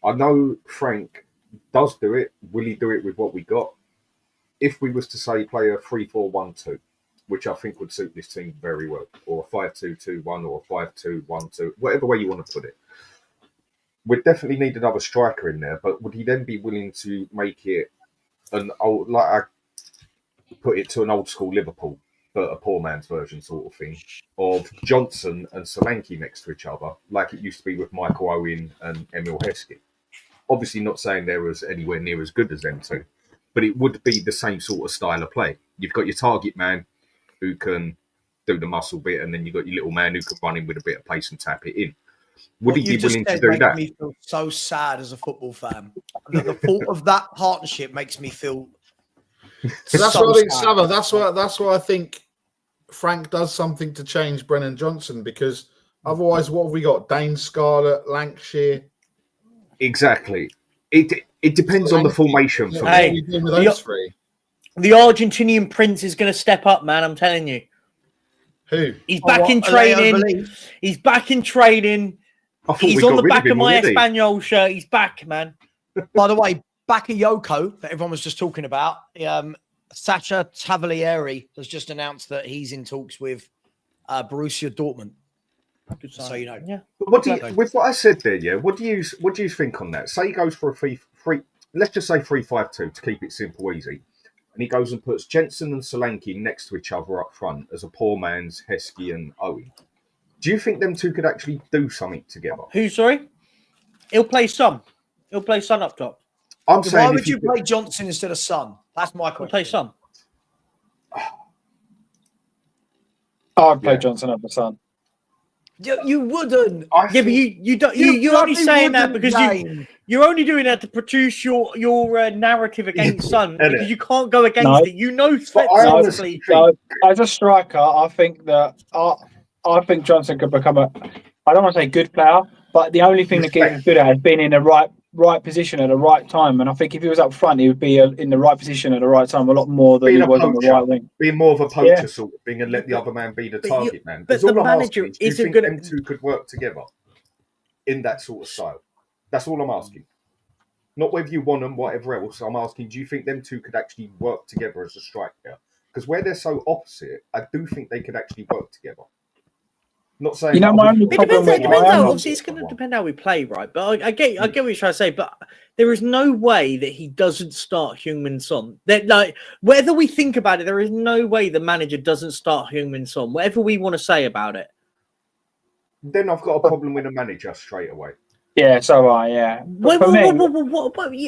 I know Frank does do it. Will he do it with what we got? If we was to say play a 3-4-1-2, which I think would suit this team very well, or a 5-2-2-1 or a 5-2-1-2, whatever way you want to put it. We'd definitely need another striker in there, but would he then be willing to make it an old, like I put it to an old school Liverpool, but a poor man's version sort of thing, of Johnson and Solanke next to each other, like it used to be with Michael Owen and Emil Heskey. Obviously not saying they was anywhere near as good as them two, but it would be the same sort of style of play. You've got your target man who can do the muscle bit, and then you've got your little man who can run in with a bit of pace and tap it in. Would he be willing to do that? Me feel so sad as a football fan. The thought of that partnership makes me feel. So that's what I think, Savva. That's why I think Frank does something to change Brennan Johnson, because otherwise, what have we got? Dane Scarlett, Lancashire. Exactly. It depends on the formation. For Hey, me. With those three. The Argentinian prince is going to step up, man. I'm telling you. Who? He's back in training. He's back in training. He's on the back of my Espanol shirt. He's back, man. By the way, Bakayoko, that everyone was just talking about, Sacha Tavolieri has just announced that he's in talks with Borussia Dortmund. Good sign. So you know. Yeah. What do you, with what I said there, yeah? What do you think on that? Say he goes for a free, let's just say 3-5-2 to keep it simple, easy. And he goes and puts Jensen and Solanke next to each other up front as a poor man's Heskey and Owen. Do you think them two could actually do something together? Who, sorry? He'll play Son. He'll play Son up top. I'm saying, why would you play Johnson instead of Son? That's my question. He'll play Son. I'd play Johnson over Son. You wouldn't. Yeah, but you don't. You're only saying that because you're only doing that to produce your narrative against Son, because you can't go against it. You know, honestly, as a striker, I think I think Johnson could become I don't want to say good player, but the only thing that gets him good at is being in the right position at the right time. And I think if he was up front, he would be in the right position at the right time a lot more than he was on the right wing. Being more of a poacher sort of thing and let the other man be the target man. But the manager isn't going to. Them two could work together in that sort of style. That's all I'm asking. Not whether you want them, whatever else. I'm asking, do you think them two could actually work together as a striker? because where they're so opposite, I do think they could actually work together. Not saying You know, my only It problem depends. with It depends how. Ryan- Obviously, it's going to depend how we play, right? But I get what you're trying to say. But there is no way that he doesn't start Heung-min Son. That, like, whether we think about it, there is no way the manager doesn't start Heung-min Son. Whatever we want to say about it. then I've got a problem with the manager straight away. Yeah, so yeah. But for me,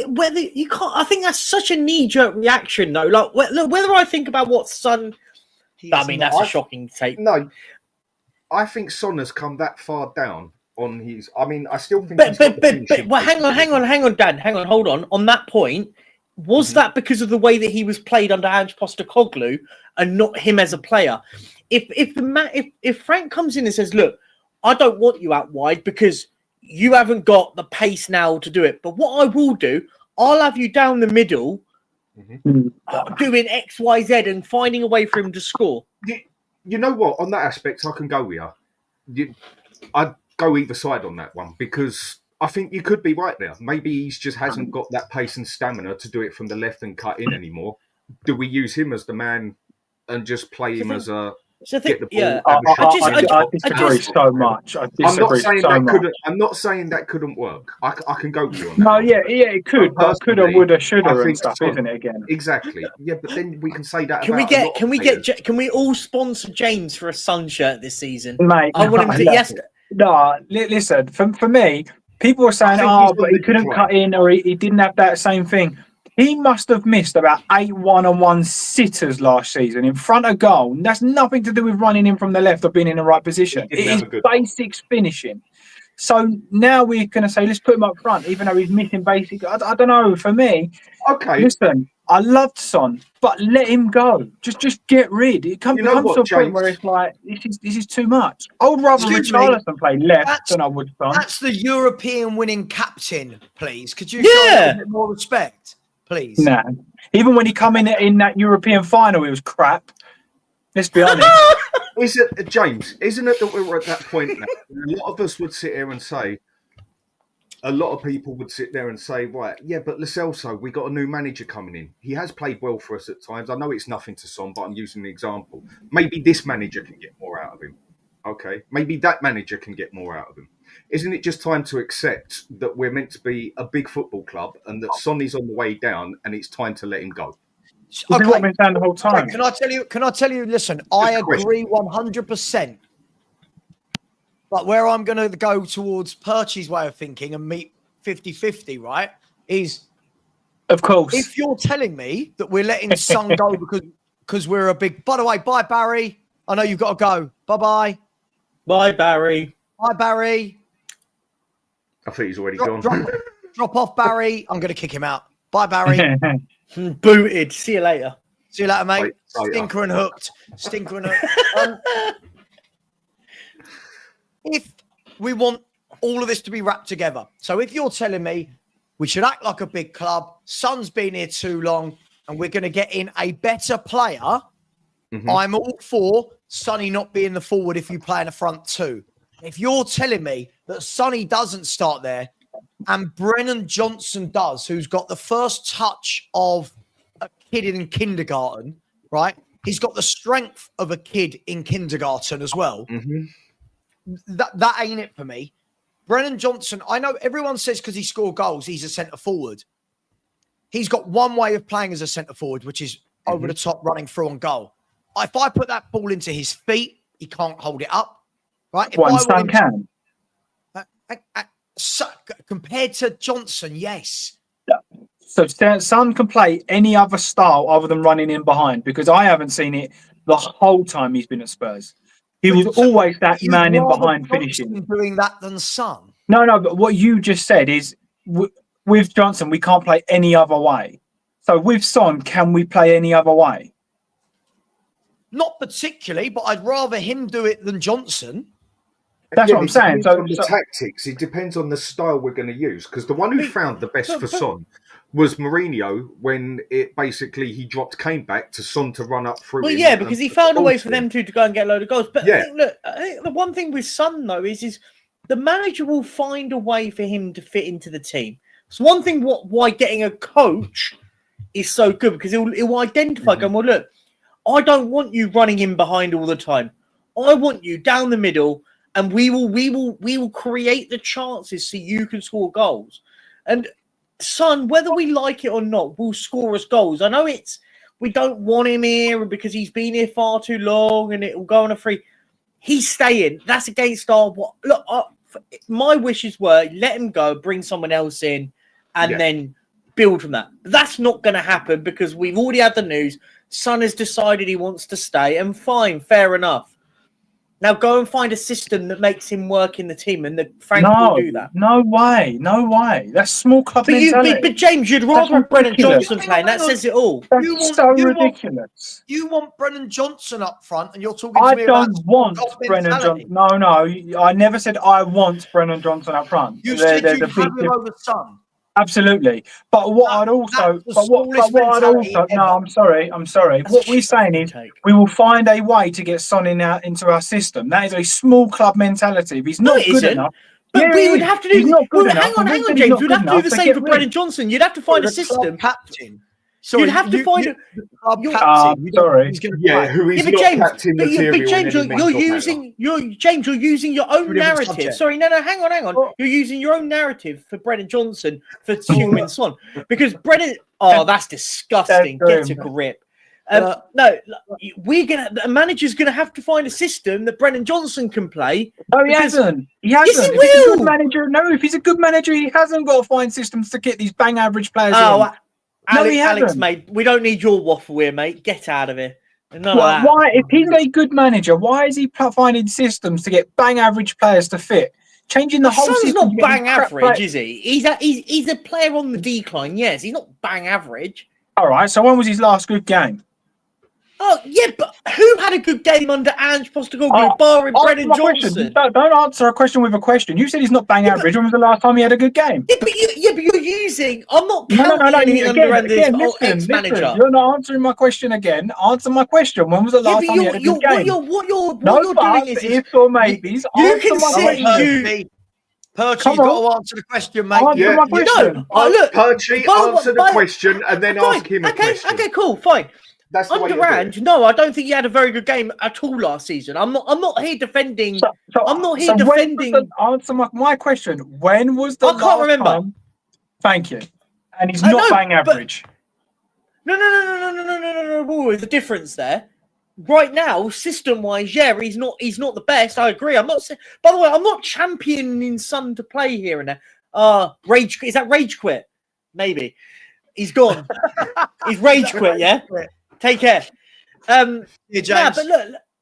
Whether you can't, I think that's such a knee-jerk reaction, though. Like, whether I think about what Son, I mean, that's a shocking take. No, I think Son has come that far down on his. I mean, I still think. But hang on, Dan, hold on. On that point, was that because of the way that he was played under Angepostecoglou and not him as a player? If Frank comes in and says, "Look, I don't want you out wide because you haven't got the pace now to do it. But what I will do, I'll have you down the middle, doing X, Y, Z, and finding a way for him to score." You know what? On that aspect, I can go with you. I'd go either side on that one because I think you could be right there. Maybe he just hasn't got that pace and stamina to do it from the left and cut in anymore. Do we use him as the man and just play him as a get the ball? I disagree so much. I disagree so much. I'm not saying that couldn't work. I can go with you on that. No, yeah, it could, but coulda, woulda, shoulda, and stuff, so. isn't it? Again, Exactly. Yeah, but then we can say that. Can we all sponsor James for a Sun shirt this season, mate? I want him to. Yes. No, listen. For me, people were saying, but he couldn't cut in, or he didn't have that same thing. He must have missed about 8 one-on-one sitters last season in front of goal. And that's nothing to do with running in from the left or being in the right position. It is basics finishing. So now we're going to say, let's put him up front, even though he's missing basic. I don't know. For me, listen, I loved Son, but let him go. Just get rid. It comes to a point where it's like, this is too much. I would rather Richarlison play left than I would Son. That's the European winning captain, please. Could you show a bit more respect? Please. Nah. Even when he come in that European final, it was crap. Let's be honest. James, isn't it that we're at that point now? A lot of us would sit here and say, a lot of people would sit there and say, right, yeah, but Lo Celso, we got a new manager coming in. He has played well for us at times. I know it's nothing to Son, but I'm using an example. Maybe this manager can get more out of him. Okay. Maybe that manager can get more out of him. Isn't it just time to accept that we're meant to be a big football club and that Son is on the way down and it's time to let him go? This is what I've been saying the whole time. Can I tell you, listen, I agree 100%. But where I'm going to go towards Perchy's way of thinking and meet 50-50, right, is... Of course. If you're telling me that we're letting Son go because we're a big... By the way, bye, Barry. I know you've got to go. Bye-bye. Bye, Barry. Bye, Barry. I think he's already gone. Drop off, Barry. I'm going to kick him out. Bye, Barry. Booted. See you later. See you later, mate. Stinker and hooked. Stinker and hooked. If we want all of this to be wrapped together, so if you're telling me we should act like a big club, Son's been here too long, and we're going to get in a better player, I'm all for Sonny not being the forward if you play in the front two. If you're telling me that Sonny doesn't start there and Brennan Johnson does, who's got the first touch of a kid in kindergarten, right? He's got the strength of a kid in kindergarten as well. That ain't it for me. Brennan Johnson, I know everyone says because he scored goals, he's a centre forward. He's got one way of playing as a centre forward, which is over the top, running through on goal. If I put that ball into his feet, he can't hold it up. Right? Ornstein can. Compared to Johnson, yes. So Son can play any other style other than running in behind because I haven't seen it the whole time he's been at Spurs. He was always that man in behind finishing. Doing that than Son. No, but what you just said is with Johnson, we can't play any other way. So with Son, can we play any other way? Not particularly, but I'd rather him do it than Johnson. That's what I'm saying. So the tactics, it depends on the style we're going to use. Because the one who found the best for Son was Mourinho when he dropped Kane back to Son to run up through. Well, yeah, because he found a way for them to go and get a load of goals. But I think the one thing with Son though is the manager will find a way for him to fit into the team. It's one thing why getting a coach is so good because he'll identify going, well, look, I don't want you running in behind all the time. I want you down the middle, and we will create the chances so you can score goals. And Son, whether we like it or not, will score us goals. I know we don't want him here because he's been here far too long, and it will go on a free. He's staying. That's against our look. My wishes were let him go, bring someone else in, and then build from that. But that's not going to happen because we've already had the news. Son has decided he wants to stay, and fine, fair enough. Now go and find a system that makes him work in the team, and Frank will do that. No way. That's small club mentality. But James, you'd rather have Brennan Johnson playing. That says it all. That's so ridiculous. You want Brennan Johnson up front, and you're talking to me about... I don't want Brennan Johnson. No. I never said I want Brennan Johnson up front. You said you'd have him over Son. Absolutely, but what I'd also, no, I'm sorry. What we're saying is we will find a way to get Son into our system. That is a small club mentality. If he's not good enough, but we would have to do. Hang on, James. We'd have to do the same for Brennan Johnson. You'd have to find a system. Captain. Sorry, you'd have to find a club captain. Sorry. Who is not captain material? But James, you're using your own narrative. Sorry, no, hang on. You're using your own narrative for Brennan Johnson for Heung-min Son because Brennan. Oh, that's disgusting. Get a grip. No, the manager's gonna have to find a system that Brennan Johnson can play. No, he hasn't. Yes, he will. If he's a good manager, if he's a good manager, he hasn't got to find systems to get these bang average players in. Alex, mate, we don't need your waffle here, mate. Get out of here. Why? If he's a good manager, why is he finding systems to get bang average players to fit? Changing the whole system. He's not bang average, is he? He's a player on the decline. Yes, he's not bang average. All right. So when was his last good game? Oh, yeah, but who had a good game under Angepostecoglou, barring Brennan Johnson? Don't answer a question with a question. You said he's not bang average. When was the last time he had a good game? Yeah, but you're using... I'm not counting under ex-manager. You're not answering my question again. Answer my question. When was the last time he had a good game? What you're doing is... Ifs or maybes. You can say... Perchy, you've got to answer the question, mate. Answer my question. Look, Perchy, answer the question and then ask him a question. Okay, cool, fine. That's the under Ange, no, I don't think he had a very good game at all last season. I'm not here defending. Answer my question. When was the last can't remember. Time? Thank you. And he's not bang average. No. There's a difference there. Right now, system-wise, yeah, he's not the best. I agree. I'm not. By the way, I'm not championing Son to play here and there. Rage is that rage quit? Maybe he's gone. He's rage quit. Yeah. Take care. But look,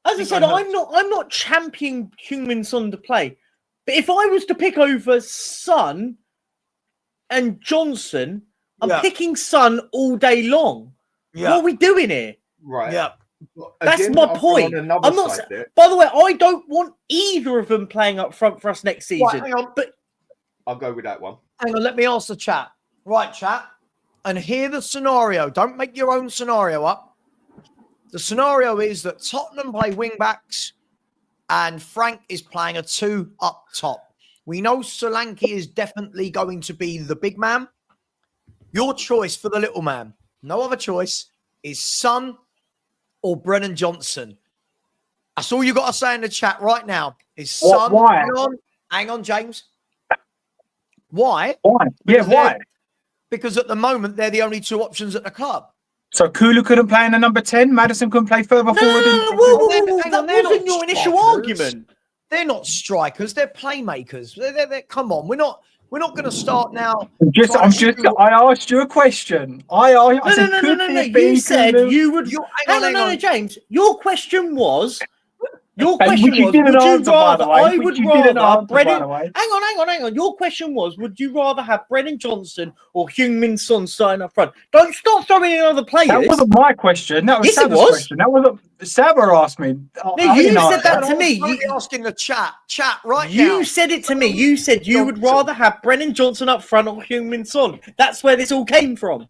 as I said, I'm not championing Heung-min Son to play. But if I was to pick over Son and Johnson, I'm picking Son all day long. Yeah. What are we doing here? Right. Yeah. That's my point. I'm not. By the way, I don't want either of them playing up front for us next season. Right, hang on. But I'll go with that one. Hang on, let me ask the chat. Right, chat. And hear the scenario. Don't make your own scenario up. The scenario is that Tottenham play wing backs and Frank is playing a 2 up top. We know Solanke is definitely going to be the big man. Your choice for the little man, no other choice, is Son or Brennan Johnson. That's all you got to say in the chat right now. Is Son. Why? Hang on, James. Why? Why? Because at the moment, they're the only two options at the club. So Kulu couldn't play in the number 10. Madison couldn't play further forward. That wasn't your initial argument. They're not strikers. They're playmakers. They're come on. We're not going to start now. I asked you a question. No. You said you would. Hang on, James. Your question was. Your question was, would you rather? I would rather Brennan. Hang on. Your question was, would you rather have Brennan Johnson or Heung-min Son starting up front? Don't start throwing in other players. That wasn't my question. That was Savva's question. That wasn't. Savva asked me. No, you said that to me. You asking the chat right now. You said it to me. You said you would rather have Brennan Johnson up front or Heung-min Son. That's where this all came from.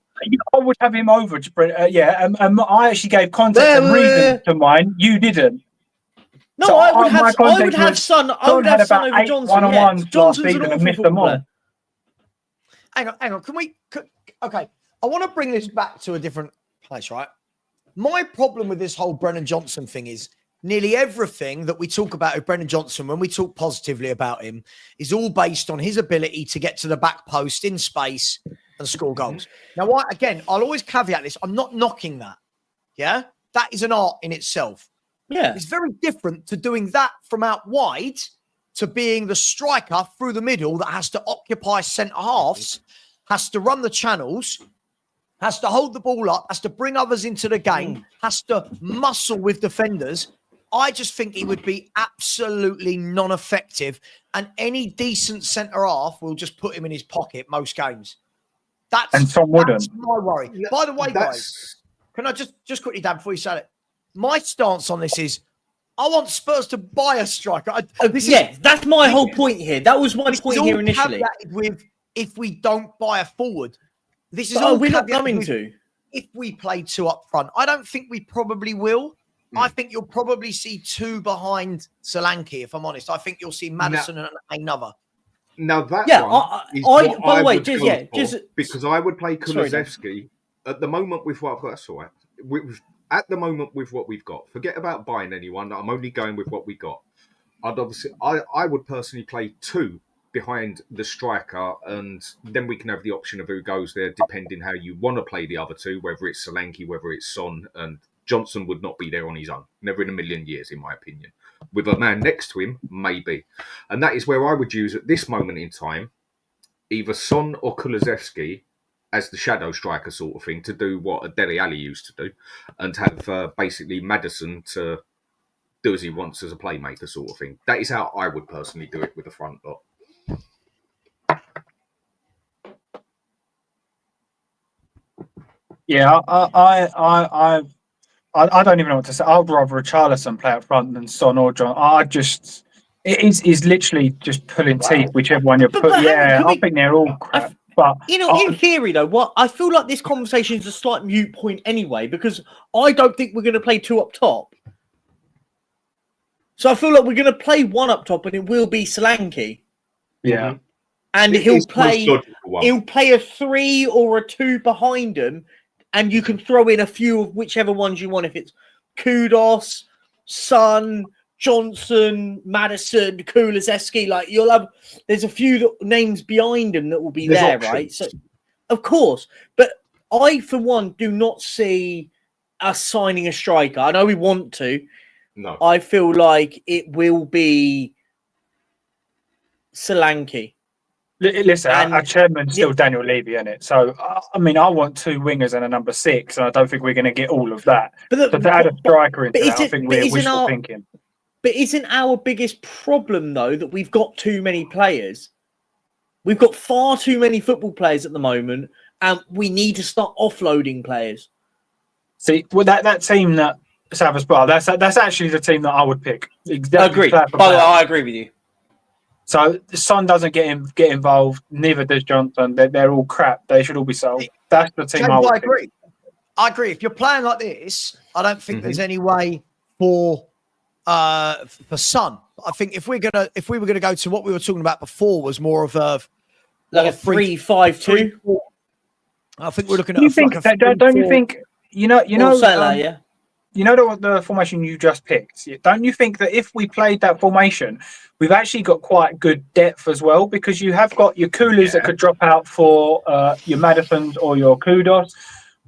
I would have him over to Brennan. I actually gave context and reason to mine. You didn't. No, so I would have Son over Johnson. One-on-ones last season and missed them all. Hang on. Okay, I want to bring this back to a different place, right? My problem with this whole Brennan Johnson thing is nearly everything that we talk about with Brennan Johnson, when we talk positively about him, is all based on his ability to get to the back post in space and score goals. Now, I'll always caveat this. I'm not knocking that. Yeah? That is an art in itself. Yeah. It's very different to doing that from out wide to being the striker through the middle that has to occupy centre halves, has to run the channels, has to hold the ball up, has to bring others into the game, has to muscle with defenders. I just think he would be absolutely non-effective, and any decent centre half will just put him in his pocket most games. And some wouldn't. That's my worry. By the way, guys, can I just quickly, Dan, before you say it, my stance on this is I want Spurs to buy a striker. That's my whole point here. That was my point here initially. With if we don't buy a forward, this is but all we're not coming to. If we play two up front, I don't think we probably will. I think you'll probably see two behind Solanke, if I'm honest. I think you'll see Madison and another. Now that by the way, because I would play Kulusevski at the moment with what I've got. That's all right. At the moment with what we've got, forget about buying anyone. I'm only going with what we got. I would personally play two behind the striker, and then we can have the option of who goes there, depending how you want to play the other two, whether it's Solanke, whether it's Son, and Johnson would not be there on his own. Never in a million years, in my opinion. With a man next to him, maybe. And that is where I would use, at this moment in time, either Son or Kulusevski as the shadow striker sort of thing, to do what Dele Alli used to do, and have basically Maddison to do as he wants as a playmaker sort of thing. That is how I would personally do it with the front lot. Yeah, I don't even know what to say. I'd rather Richarlison play up front than Son or John. It's literally just pulling teeth, whichever one you put. I think they're all crap. But in theory, though, what I feel like this conversation is a slight mute point anyway, because I don't think we're going to play two up top. So I feel like we're going to play one up top, and it will be Solanke. Yeah, and he'll play a 3 or a 2 behind him, and you can throw in a few of whichever ones you want. If it's Kudus, Son, Johnson, Maddison, Kulusevski, there's a few names behind him that will be there, right? So, of course, but I, for one, do not see us signing a striker. I know we want to. No, I feel like it will be Solanke. Listen, our chairman's still Daniel Levy, isn't it? So, I want 2 wingers and a number 6, and I don't think we're going to get all of that. But to add a striker into that, I think we're wishful thinking. But isn't our biggest problem, though, that we've got too many players? We've got far too many football players at the moment, and we need to start offloading players. See, well, that team that Savva's brought, that's actually the team that I would pick. Agreed. I agree with you. So the Son doesn't get involved. Neither does Johnson. They're all crap. They should all be sold. That's the team. James, I agree. I agree. If you're playing like this, I don't think there's any way for Son. I think if we were gonna go to what we were talking about before, was more of a 3-5-2. I think we're looking at. Don't you think? You know, yeah. You know the formation you just picked? Don't you think that if we played that formation, we've actually got quite good depth as well? Because you have got your Coolers that could drop out for your Maddisons or your Kudus.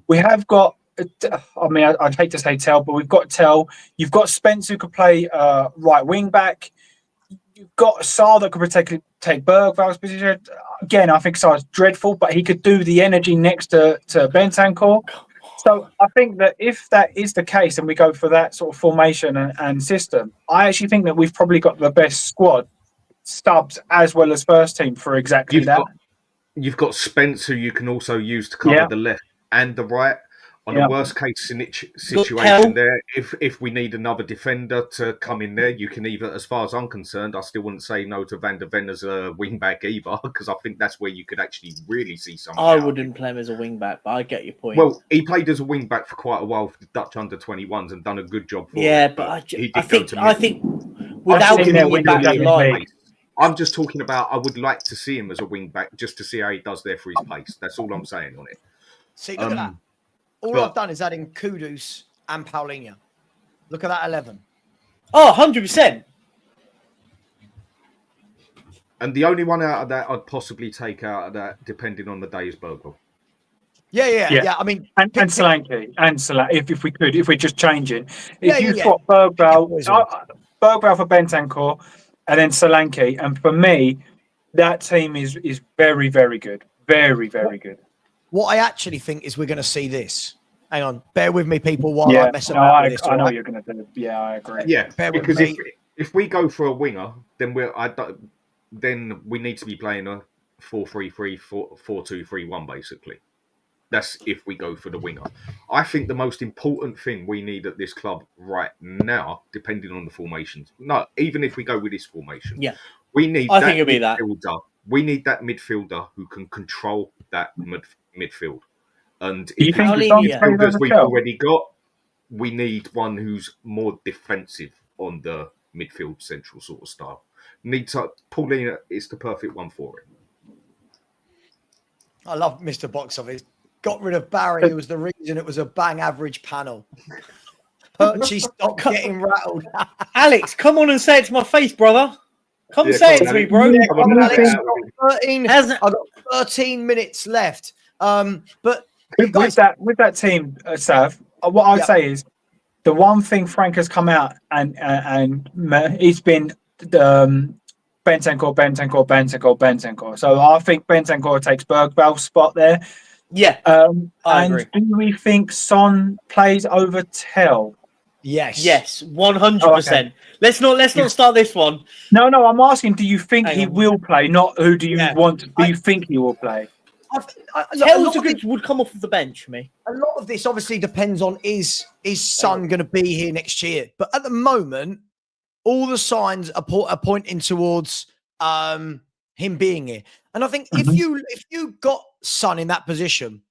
We have got, I'd hate to say Tell, but we've got Tell. You've got Spence who could play right wing back. You've got Saar that could take Bergval's position. Again, I think Saar's dreadful, but he could do the energy next to Bentancur. So I think that if that is the case and we go for that sort of formation and system, I actually think that we've probably got the best squad, Stubbs as well as first team, for exactly You've got Spence, who you can also use to cover the left and the right. On a worst case situation there, if we need another defender to come in there, you can either, as far as I'm concerned, I still wouldn't say no to Van der Ven as a wing back either, because I think that's where you could actually really see something. I wouldn't play him as a wing back, but I get your point. Well, he played as a wing back for quite a while for the Dutch under-21s and done a good job for it. But I think without him in back line, I'm just talking about, I would like to see him as a wing back just to see how he does there for his pace. That's all I'm saying on it. See, look at that. All I've done is add in Kudus and Paulinho. Look at that 11. Oh, 100%. And the only one out of that I'd possibly take out of that, depending on the day, is Bergwijn. Yeah. I mean, and Solanke, if we could, if we're just changing, Yeah, if you yeah. swap Boys on. Bergwijn for Bentancur, and then Solanke, and for me, that team is very, very good, very, very good. What I actually think is we're going to see this. Hang on, bear with me, people, while I mess about with this. I know right? you're going to do. Yeah, I agree. Yeah, Bear with because me. if we go for a winger, then then we need to be playing a 4-3-3, 4-2-3-1, basically. That's if we go for the winger. I think the most important thing we need at this club right now, depending on the formations, even if we go with this formation, we need I think it'll be that. We need that midfielder who can control that midfield. And Do you if think it's Paulinho midfielders we've already got, we need one who's more defensive on the midfield central sort of style. Paulinho is the perfect one for it. I love Mr. Box Office. Got rid of Barry, who was the reason it was a bang average panel. Perchy stopped getting rattled. Alex, come on and say it to my face, brother. Come and say it to me, bro. I've got 13 minutes left. But with that team, Sav, what I'd say is the one thing Frank has come out and he's been Bentancur. So I think Bentancur takes Bergwijn's spot there. Yeah, I agree. Do we think Son plays over Tell? Yes, 100%. Let's not start this one. No, I'm asking. Do you think he will play? Not who do you want? Do you think he will play? Tell's would come off of the bench for me. A lot of this obviously depends on is Son going to be here next year. But at the moment, all the signs are pointing towards him being here. And I think if you got Son in that position,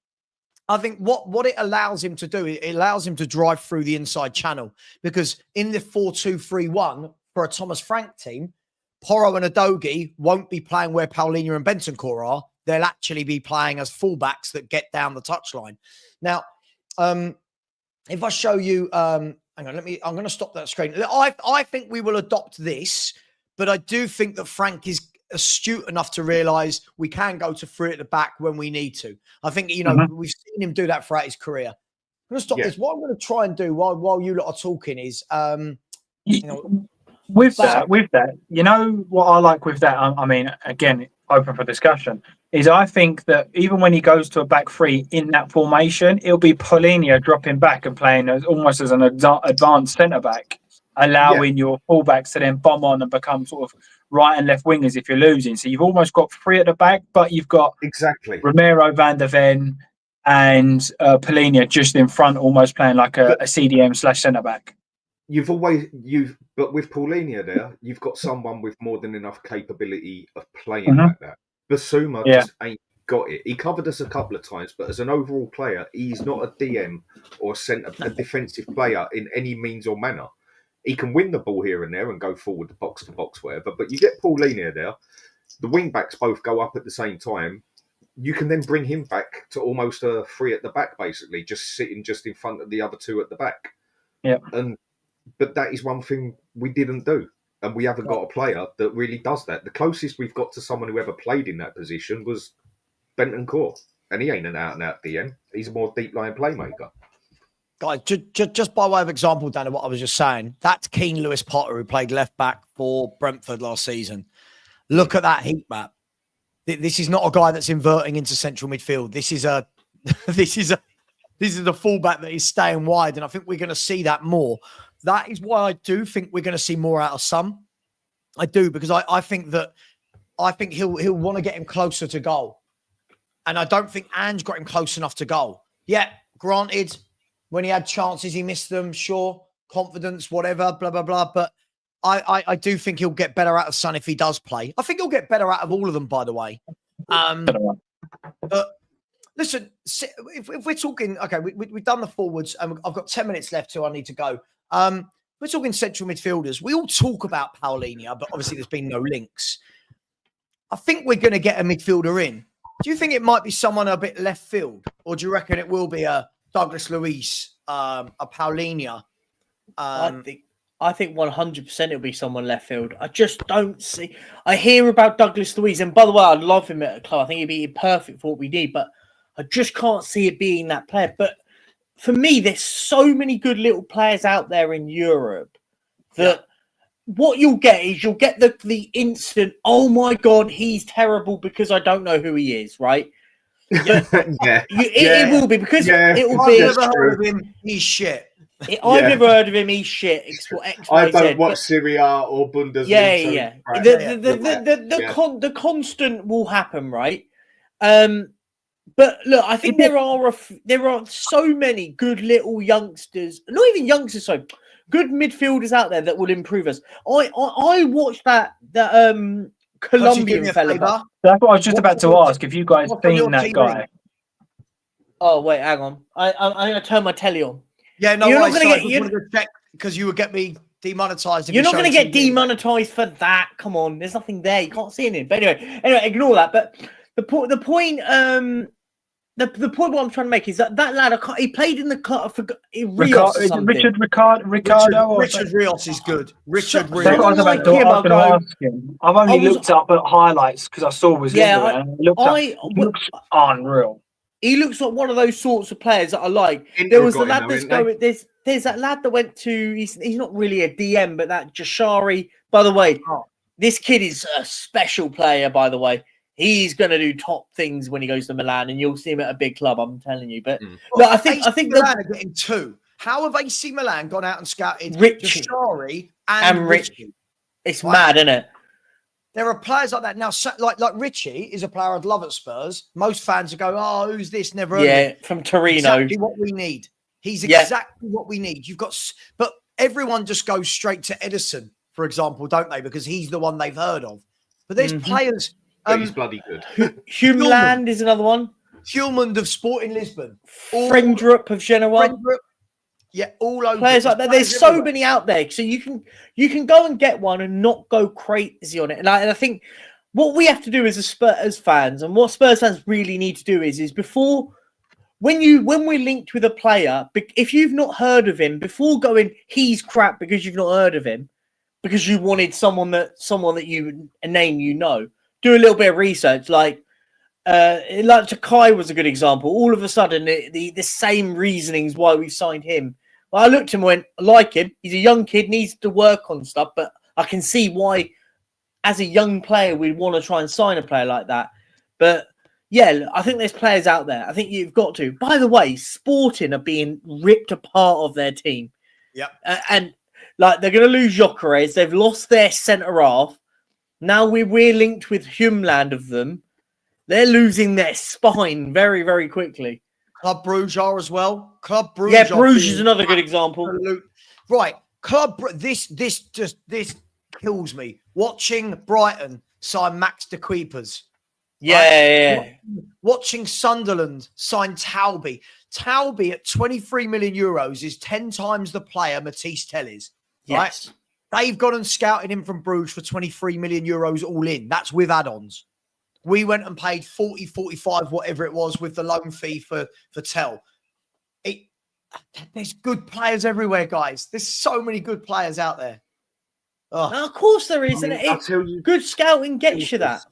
I think what it allows him to do, it allows him to drive through the inside channel, because in the 4-2-3-1 for a Thomas Frank team, Porro and Udogie won't be playing where Paulinho and Bentancur are. They'll actually be playing as fullbacks that get down the touchline. Now, if I show you, hang on, I'm going to stop that screen. I think we will adopt this, but I do think that Frank is astute enough to realise we can go to three at the back when we need to. I think, we've seen him do that throughout his career. I'm going to stop this. What I'm going to try and do while you lot are talking is, with that, you know what I like with that? I mean, again, open for discussion, is I think that even when he goes to a back three in that formation, it'll be Paulinho dropping back and playing almost as an advanced centre-back, allowing your fullbacks to then bomb on and become sort of right and left wingers if you're losing. So you've almost got three at the back, but you've got Romero, Van der Ven and Paulinho just in front, almost playing like a CDM / centre-back. But with Paulinho there, you've got someone with more than enough capability of playing like that. Basuma just ain't got it. He covered us a couple of times, but as an overall player, he's not a DM or a defensive player in any means or manner. He can win the ball here and there and go forward, box to box, whatever. But you get Paulinho there, the wing backs both go up at the same time. You can then bring him back to almost a three at the back, basically, just sitting just in front of the other two at the back. Yeah. But that is one thing we didn't do. And we haven't got a player that really does that. The closest we've got to someone who ever played in that position was Bentancur. And he ain't an out-and-out DM. He's a more deep-lying playmaker. Guys, just by way of example, Dan, of what I was just saying, that's Keane Lewis Potter, who played left-back for Brentford last season. Look at that heat map. This is not a guy that's inverting into central midfield. This is a fullback that is staying wide, and I think we're going to see that more. That is why I do think we're going to see more out of Son. I do, because I think he'll want to get him closer to goal. And I don't think Ange got him close enough to goal. Yeah, granted, when he had chances, he missed them. Sure, confidence, whatever, blah, blah, blah. But I do think he'll get better out of Son if he does play. I think he'll get better out of all of them, by the way. But listen, if we're talking, okay, we've done the forwards, and I've got 10 minutes left till I need to go. We're talking central midfielders. We all talk about Paulinho, but obviously there's been no links. I think we're going to get a midfielder in. Do you think it might be someone a bit left field? Or do you reckon it will be a Douglas Luiz, a Paulinho. I think 100% it'll be someone left field. I just don't see. I hear about Douglas Luiz, and by the way, I'd love him at a club. I think he'd be perfect for what we need, but I just can't see it being that player. But for me, there's so many good little players out there in Europe that what you'll get is you'll get the instant, oh my God, he's terrible because I don't know who he is, right? It will be because it will be. I've never heard of him. He's shit. I've never heard of him. He's shit. I don't watch Serie A or Bundesliga. The constant will happen, right? But look, I think there are so many good little youngsters, not even youngsters, so good midfielders out there that will improve us. I watched that Colombian fella. That's what I was just about to ask. If you guys seen that guy? Oh wait, hang on. I'm gonna turn my telly on. Yeah, no, you're not gonna get because you would get me demonetized. You're not gonna get demonetized for that. Come on, there's nothing there. You can't see anything. But anyway, ignore that. But the point, the point what I'm trying to make is that lad, he played in the club for Rios. Richard Rios is good. Richard Rios. I've only looked up at highlights because I saw was he looks unreal. He looks like one of those sorts of players that I like. There was the lad that's going. There's that lad that went to. He's not really a DM, but that Jashari. By the way, this kid is a special player. By the way, he's going to do top things when he goes to Milan, and you'll see him at a big club. I'm telling you. But I think Milan are getting two. How have AC Milan gone out and scouted Jashari and Richie? It's mad, isn't it? There are players like that now. Like Richie is a player I'd love at Spurs. Most fans would go, "Oh, who's this? Never heard of him." From Torino. Exactly what we need. He's exactly what we need. But everyone just goes straight to Edison, for example, don't they? Because he's the one they've heard of. But there's players. He's bloody good. Humland is another one. Humland of Sporting Lisbon. Frendrup of Genoa. Yeah, all over. Players like that. There's so many out there, so you can go and get one and not go crazy on it. And I think what we have to do as Spurs fans, and what Spurs fans really need to do is before when we're linked with a player, if you've not heard of him, before going he's crap because you've not heard of him, because you wanted someone that a name you know, do a little bit of research. Like Takai was a good example. All of a sudden, the same reasonings why we've signed him. Well, I looked at him and went, I like him. He's a young kid, needs to work on stuff, but I can see why, as a young player, we'd want to try and sign a player like that. But yeah, I think there's players out there. I think you've got to. By the way, Sporting are being ripped apart of their team. Yeah, and like they're going to lose Gyökeres. They've lost their centre half. Now we're linked with Humland of them. They're losing their spine very, very quickly. Club Brugge are as well. Club Brugge. Yeah, Bruges is another good example. Right, This kills me. Watching Brighton sign Max de Kuipers. Yeah. Watching Sunderland sign Taubé. Taubé at 23 million euros is 10 times the player Matisse Tell is. Right? Yes. They've gone and scouted him from Bruges for 23 million euros all in. That's with add-ons. We went and paid 40, 45, whatever it was, with the loan fee for Tell. There's good players everywhere, guys. There's so many good players out there. Now, of course there is. I'll tell you, good scouting gets you that.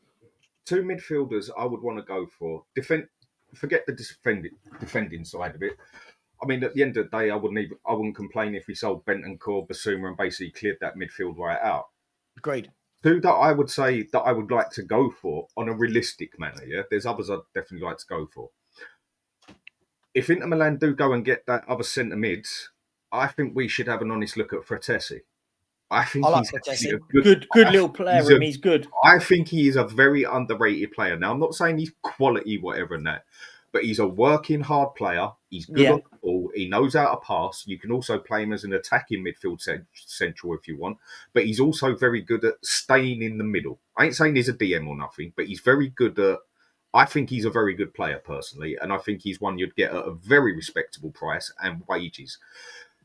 Two midfielders I would want to go for. Forget the defending side of it. I mean, at the end of the day, I wouldn't complain if we sold Bentancur, Basuma, and basically cleared that midfield right out. Agreed. Two that I would say that I would like to go for on a realistic manner. Yeah, there's others I'd definitely like to go for. If Inter Milan do go and get that other centre mids, I think we should have an honest look at Fratesi. I think he's a good little player. He's good. I think he is a very underrated player. Now, I'm not saying he's quality, whatever, and that, but he's a working hard player. He's good on the ball. He knows how to pass. You can also play him as an attacking midfield central if you want, but he's also very good at staying in the middle. I ain't saying he's a DM or nothing, but he's very good at. I think he's a very good player personally, and I think he's one you'd get at a very respectable price and wages.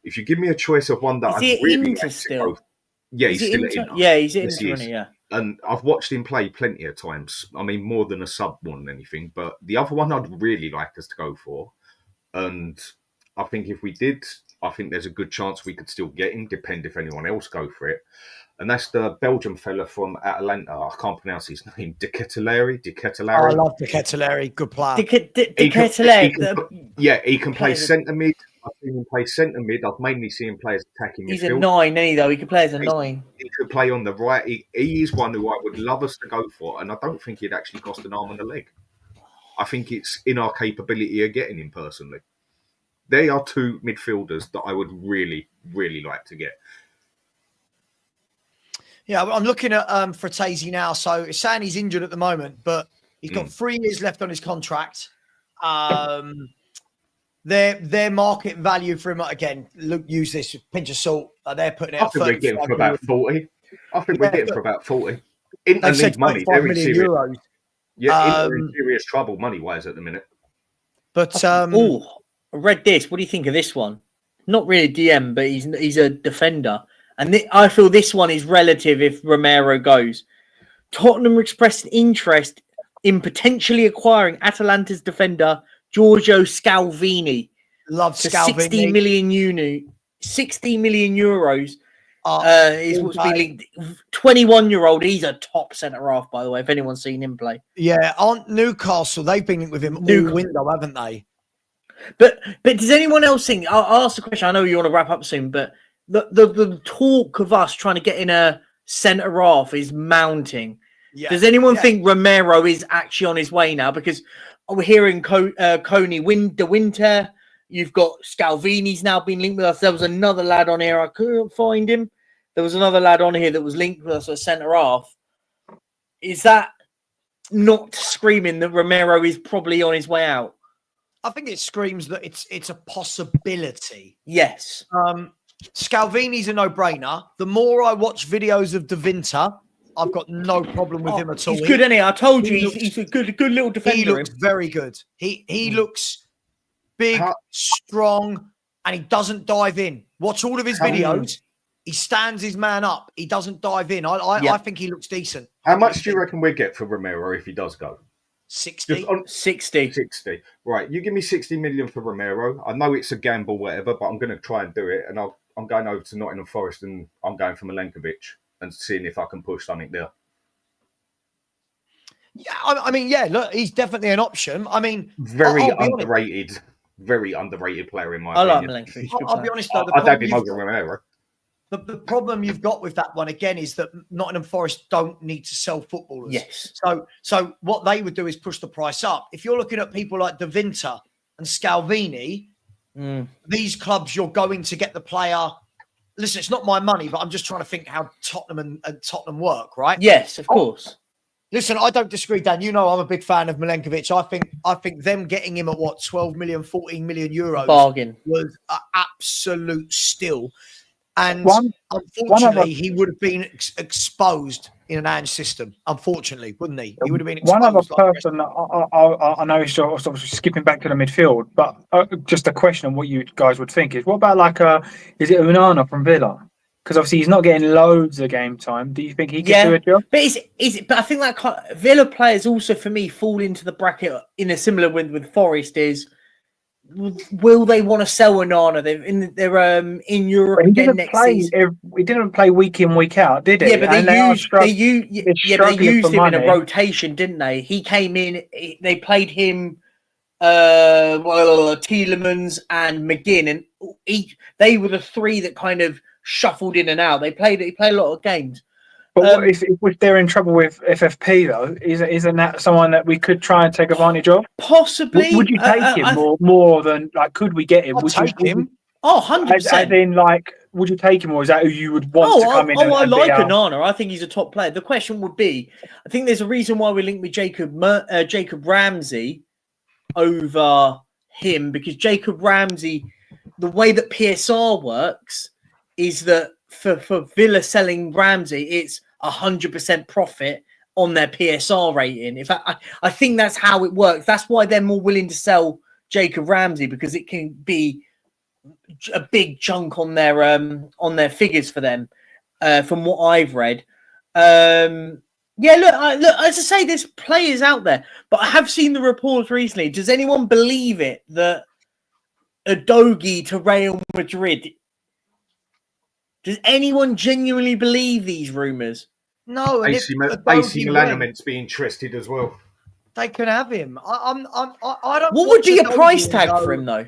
If you give me a choice of one that I really like to go. Yeah, he's still at Inter. Yeah, he's Inter, yeah. And I've watched him play plenty of times. I mean, more than a sub more than anything. But the other one I'd really like us to go for, and I think if we did, I think there's a good chance we could still get him, depend if anyone else go for it. And that's the Belgian fella from Atalanta. I can't pronounce his name. De Ketelaere. Oh, I love the Ketelaere. Good player. He can play centre mid. I've seen him play centre mid. I've mainly seen him play as attacking midfield. He's a 9, isn't he, though? He can play as a 9. He could play on the right. He is one who I would love us to go for, and I don't think he'd actually cost an arm and a leg. I think it's in our capability of getting him personally. They are two midfielders that I would really, really like to get. Yeah, I'm looking at Fratesi now. So it's saying he's injured at the moment, but he's got 3 years left on his contract. Their market value for him, again, look, use this with a pinch of salt. They're putting it. I think we're getting for about 40. I think we're getting for about 40. Inter need money. They're in serious. Euros. Yeah, Inter in serious trouble money-wise at the minute. But I read this. What do you think of this one? Not really DM, but he's a defender. And I feel this one is relative if Romero goes. Tottenham expressed interest in potentially acquiring Atalanta's defender Giorgio Scalvini. Love Scalvini. 60 million euros is what's been linked. 21-year-old. He's a top centre-half, by the way, if anyone's seen him play. Yeah, aren't Newcastle, they've been linked with him all window, haven't they? But does anyone else think, I'll ask the question, I know you want to wrap up soon, but the talk of us trying to get in a centre-half is mounting. Yeah. Does anyone think Romero is actually on his way now? Because we're hearing Coney de Winter. You've got Scalvini's now been linked with us. There was another lad on here. I couldn't find him. There was another lad on here that was linked with us at centre-half. Is that not screaming that Romero is probably on his way out? I think it screams that it's a possibility. Yes. Scalvini's a no-brainer. The more I watch videos of De Winter, I've got no problem with him at all. He's good, isn't he? I told you, he's a good little defender. He looks very good. He looks big, strong, and he doesn't dive in. Watch all of his videos. He stands his man up. He doesn't dive in. I think he looks decent. How much do you reckon we get for Romero if he does go? 60. 60. Right, you give me 60 million for Romero. I know it's a gamble, whatever, but I'm going to try and do it. And I'm going over to Nottingham Forest and I'm going for Milenkovic and seeing if I can push something there. Yeah, I mean, look, he's definitely an option. I mean, very underrated player in my opinion. I like Milenkovic. I'll be honest, though. I don't be over Romero. The problem you've got with that one, again, is that Nottingham Forest don't need to sell footballers. Yes. So what they would do is push the price up. If you're looking at people like De Winter and Scalvini, these clubs, you're going to get the player. Listen, it's not my money, but I'm just trying to think how Tottenham and Tottenham work, right? Yes, of course. Listen, I don't disagree, Dan. You know I'm a big fan of Milenkovic. I think them getting him at 12 million, 14 million euros bargain was an absolute steal. And unfortunately, he would have been exposed in an Ange system. Unfortunately, wouldn't he? He would have been exposed. One other person, I know he's obviously skipping back to the midfield, but just a question on what you guys would think is, what about is it Onana from Villa? Because obviously he's not getting loads of game time. Do you think he could do a job? But but I think that Villa players also, for me, fall into the bracket in a similar with Forest is, will they want to sell Onana? They're in Europe again next season. He didn't play week in, week out, did he? Yeah, but they used him in a rotation, didn't they? He came in. They played him, Tielemans and McGinn, and they were the three that kind of shuffled in and out. He played a lot of games. But if they're in trouble with FFP though, isn't that someone that we could try and take advantage of? Possibly. Would you take him more than could we get him? Would you take him? Oh, 100%. As in, would you take him, or is that who you would want to come in? I like Onana. I think he's a top player. The question would be, I think there's a reason why we linked with Jacob Ramsey over him, because Jacob Ramsey, the way that PSR works is that for Villa selling Ramsey, it's 100% profit on their PSR rating. In fact, I think that's how it works. That's why they're more willing to sell Jacob Ramsey, because it can be a big chunk on their figures for them, from what I've read. Look, as I say, there's players out there, but I have seen the reports recently. Does anyone believe it that Udogie to Real Madrid. Does anyone genuinely believe these rumours? No, and if AC Udogie Milan are went, meant to be interested as well. they can have him. I don't. What would watch be a Udogie price and tag go, for him, though?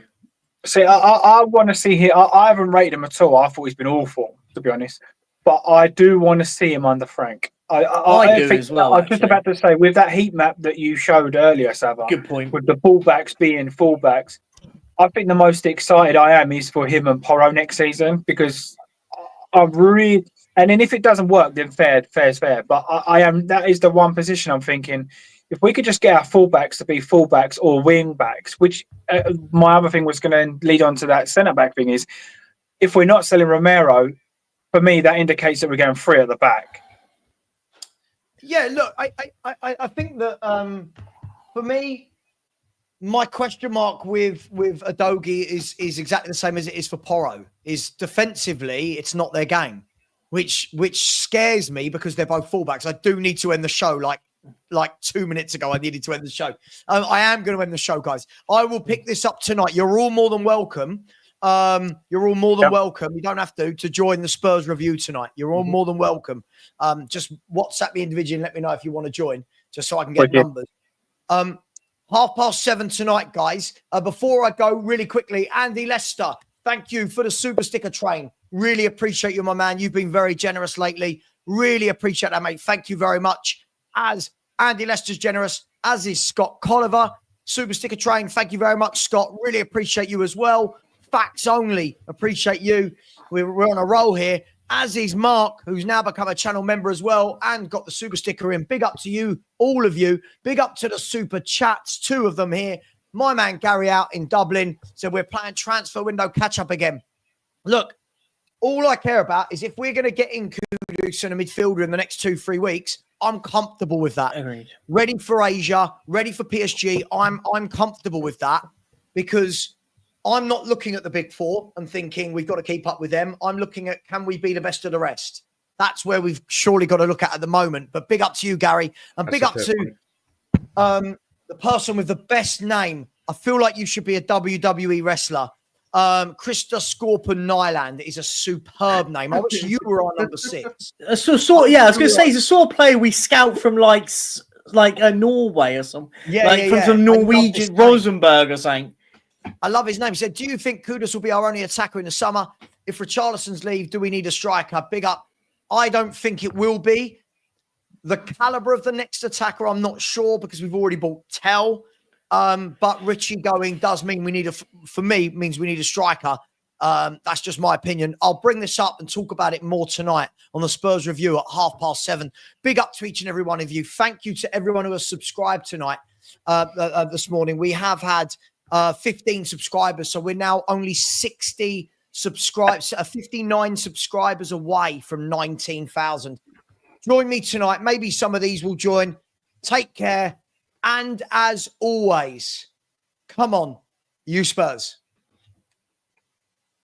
See, I want to see him. I haven't rated him at all. I thought he's been awful, to be honest. But I do want to see him under Frank. I do as well, I was just actually. about to say, with that heat map that you showed earlier, Savva, Good point. with the fullbacks being fullbacks, I think the most excited I am is for him and Porro next season, because I really. And then if it doesn't work, then fair's fair. But I am. That is the one position I'm thinking. If we could just get our fullbacks to be fullbacks or wing backs, which my other thing was going to lead on to that centre back thing, is if we're not selling Romero, for me that indicates that we're going 3 at the back. Yeah, look, I think that for me, my question mark with Udogie is exactly the same as it is for Porro. Is defensively, it's not their game, which scares me because they're both fullbacks. I do need to end the show like 2 minutes ago. I needed to end the show. I am going to end the show, guys. I will pick this up tonight. You're all more than welcome. You're all more than welcome. You don't have to join the Spurs review tonight. You're all more than welcome. Just WhatsApp me individually and let me know if you want to join, just so I can get numbers. 7:30 tonight, guys. Before I go, really quickly, Andy Lester, thank you for the super sticker train. Really appreciate you, my man. You've been very generous lately. Really appreciate that, mate. Thank you very much. As Andy Lester's generous, as is Scott Colliver. Super sticker train. Thank you very much, Scott. Really appreciate you as well. Facts only. Appreciate you. We're on a roll here. As is Mark, who's now become a channel member as well and got the super sticker in. Big up to you, all of you. Big up to the super chats, 2 of them here. My man Gary out in Dublin said we're playing transfer window catch up again. Look, all I care about is if we're going to get in Kudus and a midfielder in the next 2-3 weeks, I'm comfortable with that. Agreed. Ready for Asia, ready for PSG. I'm comfortable with that because I'm not looking at the big 4 and thinking we've got to keep up with them. I'm looking at, can we be the best of the rest? That's where we've surely got to look at the moment. But big up to you, Gary. And big up to the person with the best name. I feel like you should be a WWE wrestler. Krista Scorpion Nyland is a superb name. I wish you were on number 6. I was going to say, he's a sort of player we scout from like Norway or something. From Norwegian, Rosenborg or something. I love his name. He said, do you think Kudus will be our only attacker in the summer? If Richarlison's leave, do we need a striker? Big up. I don't think it will be. The caliber of the next attacker, I'm not sure because we've already bought Tell. But Richie going does mean we need means we need a striker. That's just my opinion. I'll bring this up and talk about it more tonight on the Spurs review at 7:30. Big up to each and every one of you. Thank you to everyone who has subscribed tonight, this morning. We have had 15 subscribers, so we're now only 59 subscribers away from 19,000. Join me tonight. Maybe some of these will join. Take care. And as always, come on, you Spurs.